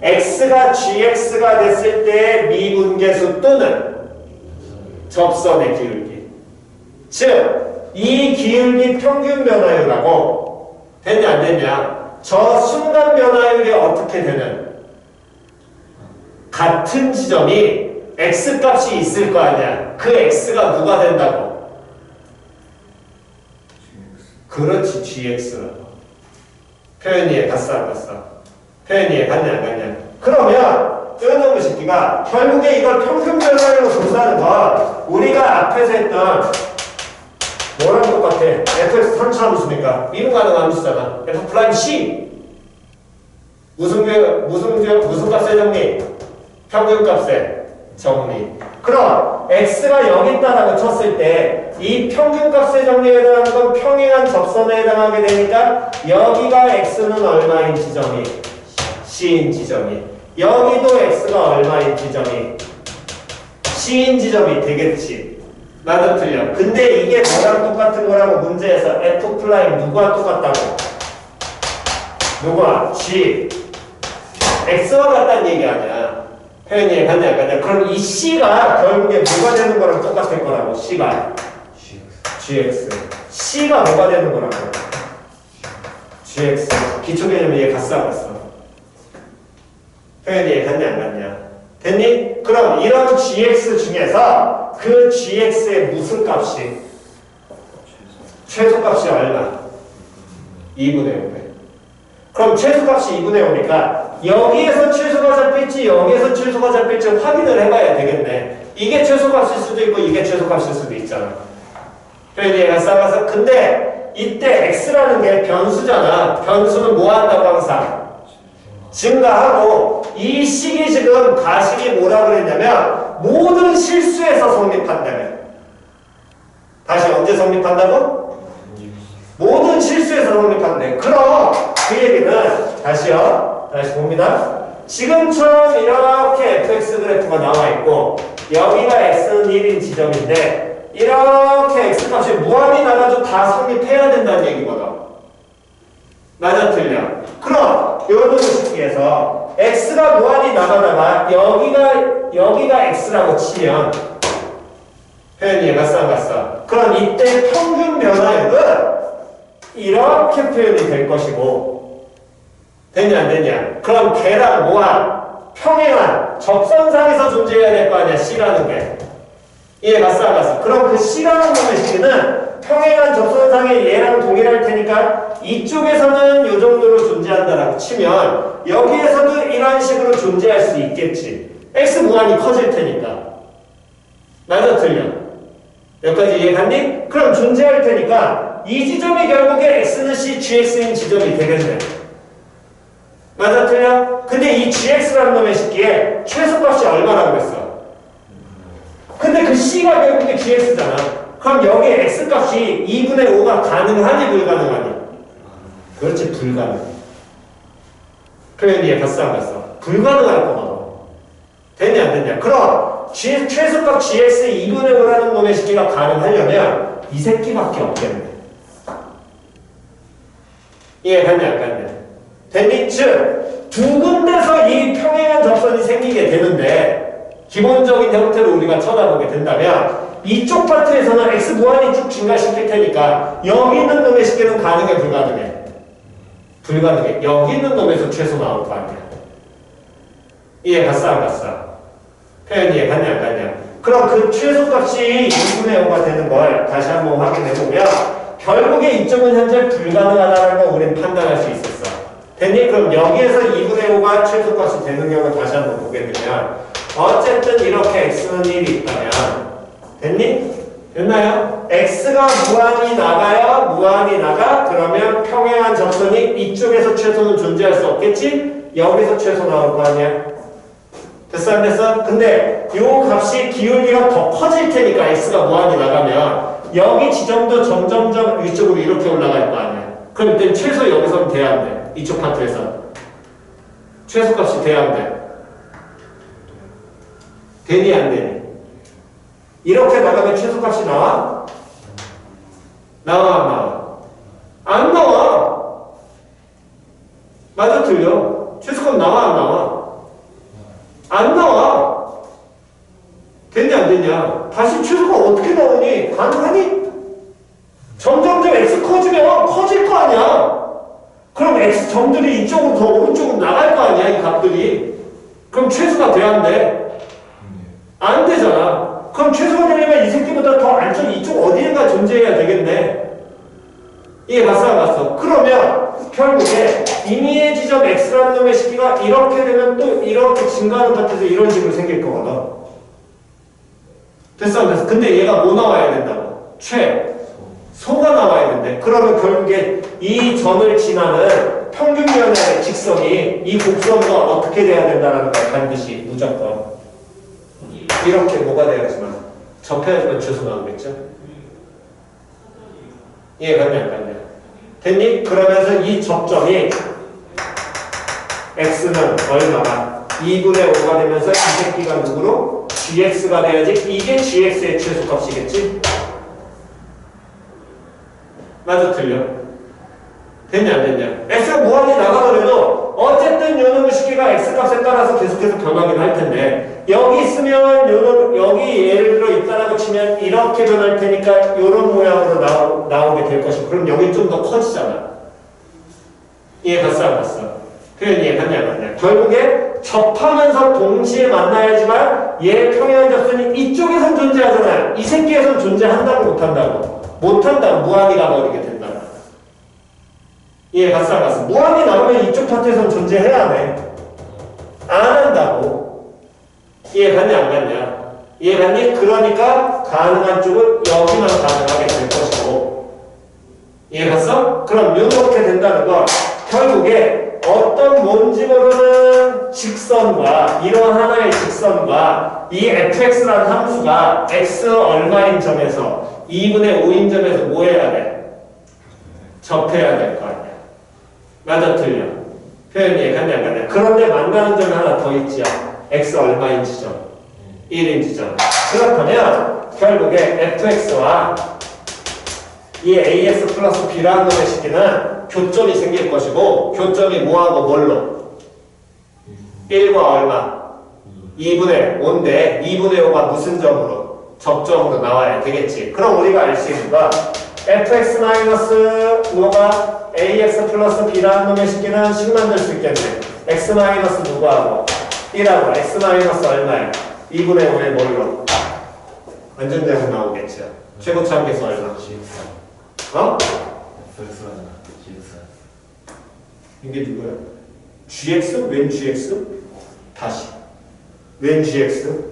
X가 GX가 됐을 때 미분계수 또는 접선의 기울기. 즉, 이 기울기 평균 변화율하고 됐냐 안 됐냐? 저 순간 변화율이 어떻게 되는? 같은 지점이 X값이 있을 거 아니야. 그 X가 누가 된다고? 그렇지, GX라고. 표현이에 갔어, 안 갔어? 표현이에 갔냐, 안 갔냐? 그러면, 뜨는 식기가 결국에 이걸 평균 변화율로 조사하는 건 우리가 앞에서 했던 뭐랑 똑같아? fx 3차 함수니까 미분 가능한 함수잖아. F'C. 무슨 값의 정리? 평균 값의 정리. 그럼 x가 여기 있다라고 쳤을 때 이 평균값의 정리에 해당하는 건 평행한 접선에 해당하게 되니까 여기가 x는 얼마인 지점이? c인 지점이. 여기도 x가 얼마인 지점이? c인 지점이 되겠지. 맞아 틀려. 근데 이게 뭐랑 똑같은 거라고 문제에서 f' 누구와 똑같다고? 누구와? g. x와 같다는 얘기 아니야. 표현이 갔냐 안 갔냐. 그럼 이 c가 결국에 뭐가 되는 거랑 똑같을 거라고. c가 gx. c가 뭐가 되는 거라고. gx. 기초개념 이해 갔어 안 갔어? 표현이 이해 갔냐 안 갔냐. 됐니? 그럼 이런 gx 중에서 그 gx의 무슨 값이? 최소값이 얼마? 2분의 5배. 그럼 최소값이 2분의 5니까 여기에서 최소가 잡힐지 여기에서 최소가 잡힐지 확인을 해봐야 되겠네. 이게 최소값일 수도 있고 이게 최소값일 수도 있잖아. 표현이 싸가서. 근데 이때 x라는 게 변수잖아. 변수는 뭐 한다고 항상? 증가하고 이 식이 지금 가식이 뭐라 그랬냐면 모든 실수에서 성립한다며. 다시 언제 성립한다고? 모든 실수에서 성립한대. 그럼 그 얘기는 다시요. 다시 봅니다. 지금처럼 이렇게 fx 그래프가 나와 있고 여기가 x는 1인 지점인데 이렇게 x값이 무한히 나가도 다 성립해야 된다는 얘기거든. 맞아 틀려? 그럼 요런 식에서 x가 무한히 나가다가 여기가 x라고 치면 표현이 갔어 안 갔어? 그럼 이때 평균 변화율은 이렇게 표현이 될 것이고 됐냐 안 됐냐? 그럼 걔랑 뭐한 평행한 접선상에서 존재해야 될 거 아니야. C라는 게 이해갔어 안 갔어? 그럼 그 C라는 놈의 식기는 평행한 접선상에 얘랑 동일할 테니까 이쪽에서는 이 정도로 존재한다라고 치면 여기에서도 이런 식으로 존재할 수 있겠지. X 무한히 커질 테니까. 맞아 틀려? 여기까지 이해갔니? 그럼 존재할 테니까 이 지점이 결국에 X는 C, GX인 지점이 되겠네. 맞아 틀려? 근데 이 GX라는 놈의 식기에 최소값이 얼마라고 그랬어? 근데 그 C가 결국에 GX잖아. 그럼 여기에 X값이 2분의 5가 가능하니 불가능하니? 그렇지 불가능. 표현 이해 갔어 안 갔어? 불가능할 거거든. 됐냐 안 됐냐? 그럼 최소값 GX 2분의 5라는 놈의 식기가 가능하려면 이 새끼밖에 없겠네. 이해 갔냐 안 갔냐? 됐니? 즉 두 군데서 이 평행한 접선이 생기게 되는데 기본적인 형태로 우리가 쳐다보게 된다면 이쪽 파트에서는 X 무한히 쭉 증가시킬 테니까 여기 있는 놈의 식기는 가능해 불가능해? 불가능해. 여기 있는 놈에서 최소 나올 거 아니야. 이해 갔어 안 갔어? 표현 이해 갔냐 안 갔냐? 그럼 그 최소값이 2분의 5가 되는 걸 다시 한번 확인해보면 결국에 이쪽은 현재 불가능하다는 걸 우리는 판단할 수 있었어. 됐니? 그럼 여기에서 2분의 5가 최소값이 되는 경우를 다시 한번 보게 되면 어쨌든 이렇게 X는 1이 있다면 됐니? 됐나요? X가 무한히 나가요? 무한히 나가? 그러면 평행한 접선이 이쪽에서 최소는 존재할 수 없겠지? 여기서 최소 나올 거 아니야? 됐어 안 됐어? 근데 요 값이 기울기가 더 커질 테니까 X가 무한히 나가면 여기 지점도 점점점 위쪽으로 이렇게 올라갈 거 아니야? 그럼 이때 최소 여기서는 돼야 안 돼. 이쪽 파트에서 최소값이 돼야 안 돼. 되니 안 되니? 이렇게 나가면 최소값이 나와? 나와 안 나와? 안 나와. 맞아 틀려? 최소값 나와 안 나와? 안 나와. 됐냐 안 됐냐? 다시 최소값 어떻게 나오니? 가능하니? 점점점 X 커지면 커질 거 아니야. 그럼 X 점들이 이쪽으로 더 오른쪽으로 나갈 거 아니야 이 값들이. 그럼 최소가 돼야 안 돼? 안 되잖아. 그럼 최소가 되려면 이 새끼보다 더 안쪽 이쪽 어디에가 존재해야 되겠네. 이해 갔어 안 갔어? 그러면 결국에 임의의 지점 X라는 놈의 식기가 이렇게 되면 또 이렇게 증가하는 파트에서 이런 식으로 생길 거거든. 됐어 안 됐어? 근데 얘가 뭐 나와야 된다고? 소가 나와야 된대. 그러면 결국에 이 점을 지나는 평균면의 직선이 이 곡선과 어떻게 돼야 된다는 걸 반드시 무조건 이렇게 뭐가 돼야지만 접해야지만 최소 나오겠죠? 이해 갔냐 안 갔냐? 됐니? 그러면서 이 접점이 x는 얼마나 2분의 5가 되면서 이 새끼가 누구로? gx가 돼야지 이게 gx의 최소값이겠지? 맞아 틀려? 됐냐 안 됐냐? x가 무한히 나가더라도 어쨌든 요놈의 식기가 x값에 따라서 계속해서 변하긴 할 텐데 여기 있으면 요놈 여기 예를 들어 있다라고 치면 이렇게 변할 테니까 요런 모양으로 나오게 될 것이고 그럼 여기 좀 더 커지잖아. 이해 갔어 안 갔어? 표현 이해 갔냐 안 갔냐? 결국에 접하면서 동시에 만나야지만 얘 평행한 접선이 이쪽에선 존재하잖아요. 이 새끼에선 존재한다고 못한다고? 못한다고 무한히 가버리게 된다. 이해 갔어 안 갔어? 무한히 나오면 이쪽 파트에선 존재해야 돼. 안 한다고. 이해 갔냐 안 갔냐? 이해 갔니? 그러니까 가능한 쪽은 여기만 가능하게 될 것이고. 이해 갔어? 그럼 이렇게 된다는 건 결국에 어떤 뭔지 모르는 직선과 이런 하나의 직선과 이 fx라는 함수가 x 얼마인 점에서 2분의 5인 점에서 뭐 해야 돼? 접해야 될 거 아니야. 맞아 틀려? 표현 이해 갔냐 안 갔냐? 그런데 만나는 점이 하나 더 있지요. x 얼마인 지점? 1인 지점. 그렇다면 결국에 fx와 이 ax 플러스 b라는 놈의 식기는 교점이 생길 것이고 교점이 뭐하고 뭘로? 1과 얼마? 2분의 5인데 2분의 5가 무슨 점으로? 접점으로 나와야 되겠지. 그럼 우리가 알 수 있는 건 fx 마이너스 뭐가? ax 플러스 b라는 놈의 식기는 식 만들 수 있겠네. x 마이너스 누구하고? 1하고 x 마이너스 얼마야? 2분의 5의 뭘로? 완전 제곱 나오겠죠. 최고차 함께수 얼마? GX. 어? FX가 아니라 GX. 이게 누구야? GX? 웬 GX? 다시. 웬 GX?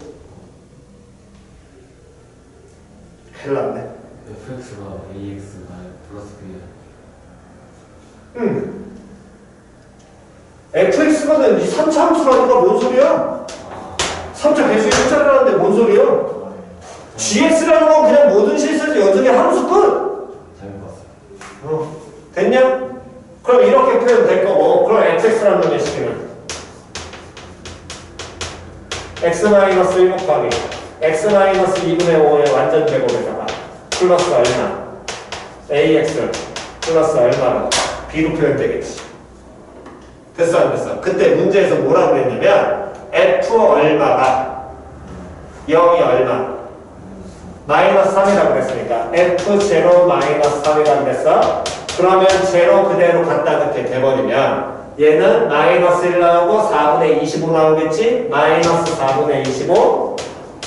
큰일 났네. FX가 AX가 플러스 B야. fx거든. 이 3차 함수라니까 뭔 소리야? 3차 배수 1차라는데 뭔 소리야? gx라는 건 그냥 모든 실수에서 여전히 함수 끝! 잘못 봤어요. 됐냐? 그럼 이렇게 표현될 거고, 그럼 fx라는 놈의 식이는 x-1 곱하기 x-2분의 5의 완전 제곱에다가 플러스 얼마 ax 플러스 얼마로 b로 표현되겠지. 됐어 안 됐어? 그때 문제에서 뭐라고 했냐면 f 얼마가 0이 얼마? 마이너스 3이라고 그랬으니까 f0 마이너스 3이라고 그랬어? 그러면 제로 그대로 갖다 넣게 돼버리면 얘는 마이너스 1 나오고 4분의 25 나오겠지? 마이너스 4분의 25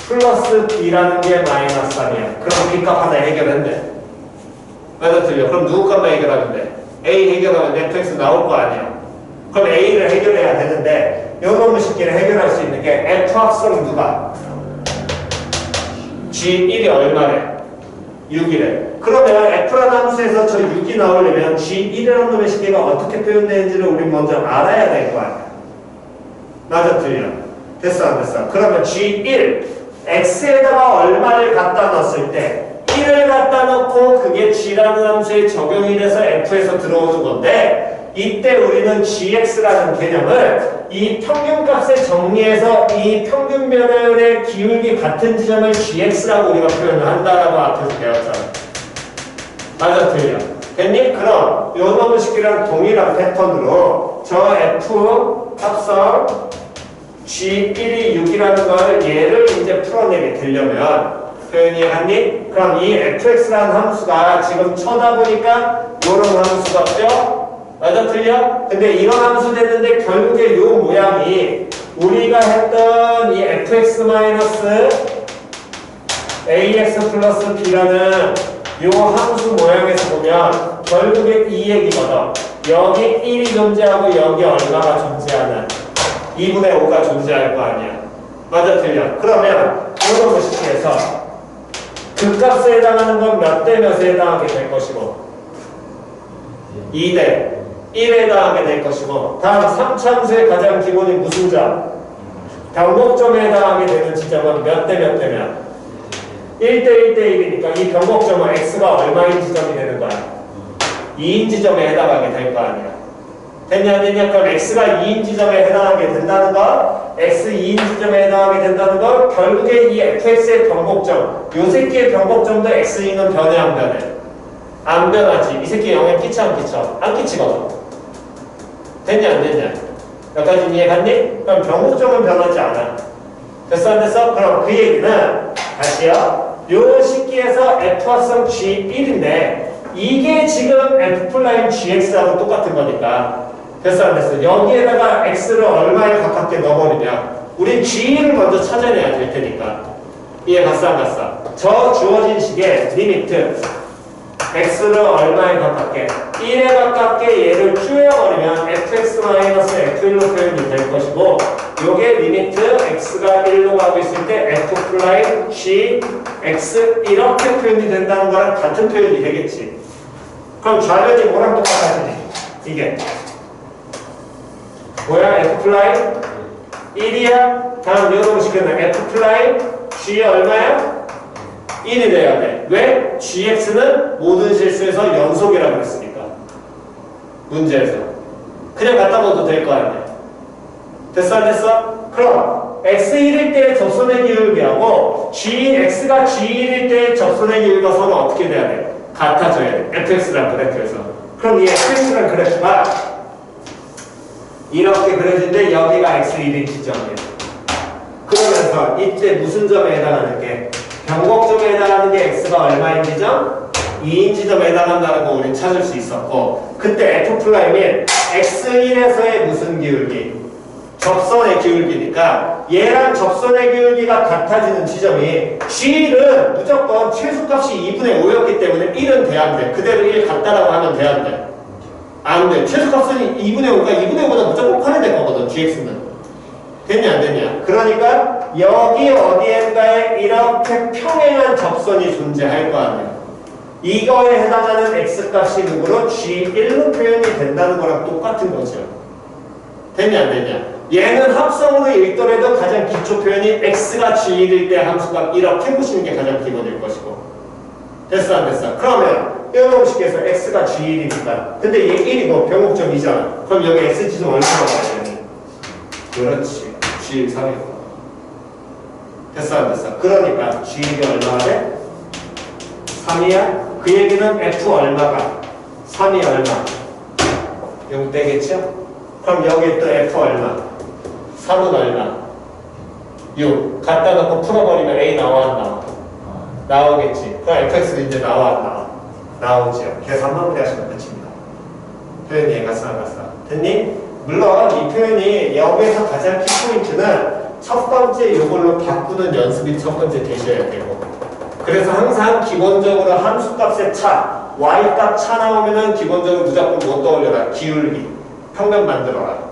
플러스 b라는 게 마이너스 3이야. 그럼 b값 하나 해결했네. 맞아 틀려. 그럼 누구 값만 해결하면 돼? a 해결하면 fx 나올 거 아니야. 그럼 a를 해결해야 되는데 요 놈의 식기를 해결할 수 있는 게 f 합성 누가? g1이 얼마래? 6이래. 그러면 f라는 함수에서 저 6이 나오려면 g1이라는 놈의 식기가 어떻게 표현되는지를 우리 먼저 알아야 될 거 아니야. 맞아 틀려. 됐어 안 됐어? 그러면 g1 x에다가 얼마를 갖다 넣었을 때 1을 갖다 넣고 그게 g라는 함수에 적용이 돼서 f에서 들어오는 건데 이때 우리는 gx라는 개념을 이 평균값에 정리해서 이 평균변열의 기울기 같은 지점을 gx라고 우리가 표현을 한다라고 앞에서 배웠잖아. 맞아 틀려. 됐니? 그럼 요 놈의 식기랑 동일한 패턴으로 저 f 합성 g1이 6이라는 걸 얘를 이제 풀어내게 되려면 표현이 했니? 그럼 이 fx라는 함수가 지금 쳐다보니까 요런 함수가 죠? 맞아 틀려? 근데 이런 함수 됐는데 결국에 요 모양이 우리가 했던 이 fx 마이너스 ax 플러스 b라는 요 함수 모양에서 보면 결국에 이 얘기거든. 여기 1이 존재하고 여기 얼마가 존재하는 2분의 5가 존재할 거 아니야. 맞아 틀려? 그러면 이런 것식에서 그 값에 해당하는 건 몇 대 몇에 해당하게 될 것이고 2대 1에 해당하게 될 것이고 다음 3참수의 가장 기본이 무슨 점? 변곡점에 해당하게 되는 지점은 몇 대 몇 대면? 1대 1대 1이니까 이 변곡점은 x가 얼마인 지점이 되는 거야? 2인 지점에 해당하게 될 거 아니야. 됐냐 안 됐냐? 그럼 x가 2인 지점에 해당하게 된다는 거 x 2인 지점에 해당하게 된다는 거 결국에 이 fx의 변곡점 요 새끼의 변곡점도 x2는 변해 안 변해? 안 변하지. 이 새끼 영향 끼쳐 안 끼쳐? 안 끼치거든. 됐냐 안 됐냐? 여기까지 이해갔니? 그럼 변곡점은 변하지 않아. 됐어 안 됐어? 그럼 그 얘기는 다시요. 요 식기에서 f 합성 g1인데 이게 지금 f' gx하고 똑같은 거니까 됐어 안 됐어? 여기에다가 x를 얼마에 가깝게 넣어버리냐 우린 g1을 먼저 찾아내야 될 테니까 이해 갔어 안 갔어? 저 주어진 식의 리미트 x를 얼마에 가깝게 1에 가깝게 얘를 줄여버리면 fx-f1로 표현이 될 것이고 요게 리미트 x가 1로 가고 있을 때 f' g x 이렇게 표현이 된다는 거랑 같은 표현이 되겠지. 그럼 좌변이 뭐랑 똑같아지니? 이게 뭐야? f' 1이야? 다음 요놈 시켰나? f' g 얼마야? 1이 돼야 돼. 왜? gx는 모든 실수에서 연속이라고 했으니까. 문제에서. 그냥 갖다 넣어도 될 거 아니야. 됐어 안 됐어? 그럼 x1일 때의 접선의 기울기하고 x가 g1일 때의 접선의 기울기가 서로 어떻게 돼야 돼? 같아져야 돼. fx랑 그래프에서. 그럼 이 fx랑 그래프가 이렇게 그려진데 여기가 x1인 지점이에요. 그러면서 이때 무슨 점에 해당하는 게? 변곡점에 해당하는 게 x가 얼마인 지점? 2인 지점에 해당한다는 거 우린 찾을 수 있었고 그때 f'인 x1에서의 무슨 기울기? 접선의 기울기니까 얘랑 접선의 기울기가 같아지는 지점이 G는 무조건 최소값이 2분의 5였기 때문에 1은 돼 안 돼? 그대로 1 같다라고 하면 돼 안 돼? 안 돼. 최소값은 2분의 5가 2분의 5보다 무조건 커야 될 거거든. GX는. 됐냐 안 됐냐? 그러니까 여기 어디엔가에 이렇게 평행한 접선이 존재할 거 아니야. 이거에 해당하는 X값이 누구로 G1로 표현이 된다는 거랑 똑같은 거죠. 됐냐 안 됐냐? 얘는 합성으로 읽더라도 가장 기초 표현이 X가 G1일 때 함수값 이렇게 보시는 게 가장 기본일 것이고. 됐어 안 됐어? 그러면 이놈식에서 X가 G1이니까 근데 얘 1이고 병목점 2잖아. 그럼 여기 X 지점 얼마나 가야 되니? 그렇지. G1 3이고. 됐어 안 됐어? 그러니까 G1이 얼마가 돼? 3이야? 그 얘기는 F 얼마가? 3이 얼마? 0 되겠죠? 그럼 여기 또 F 얼마? 3은 얼마? 6. 갖다 놓고 풀어버리면 A 나와 안 나와? 나오겠지. 그럼 fx는 이제 나와 안 나와? 나오죠. 계산 마무리하시면 끝입니다. 표현이 얘가 나갔어. 됐니? 물론 이 표현이 여기에서 가장 키포인트는 첫 번째 이걸로 바꾸는 연습이 첫 번째 되셔야 되고, 그래서 항상 기본적으로 함수값의 차, y값 차 나오면은 기본적으로 무조건 뭐 떠올려라? 기울기, 평면 만들어라.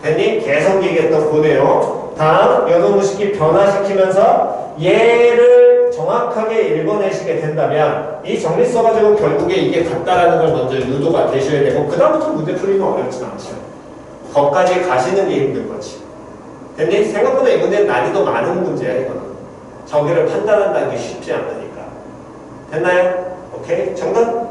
됐니? 계속 얘기했던 보네요. 다음 요놈식이 변화시키면서 얘를 정확하게 읽어내시게 된다면 이 정리 써가지고 결국에 이게 같다라는 걸 먼저 유도가 되셔야 되고, 그 다음부터 문제 풀이는 어렵진 않죠. 거기까지 가시는 게 힘든 거지. 됐니? 생각보다 이 문제는 난이도 많은 문제야. 이거는 정의를 판단한다는 게 쉽지 않으니까. 됐나요? 오케이? 정답?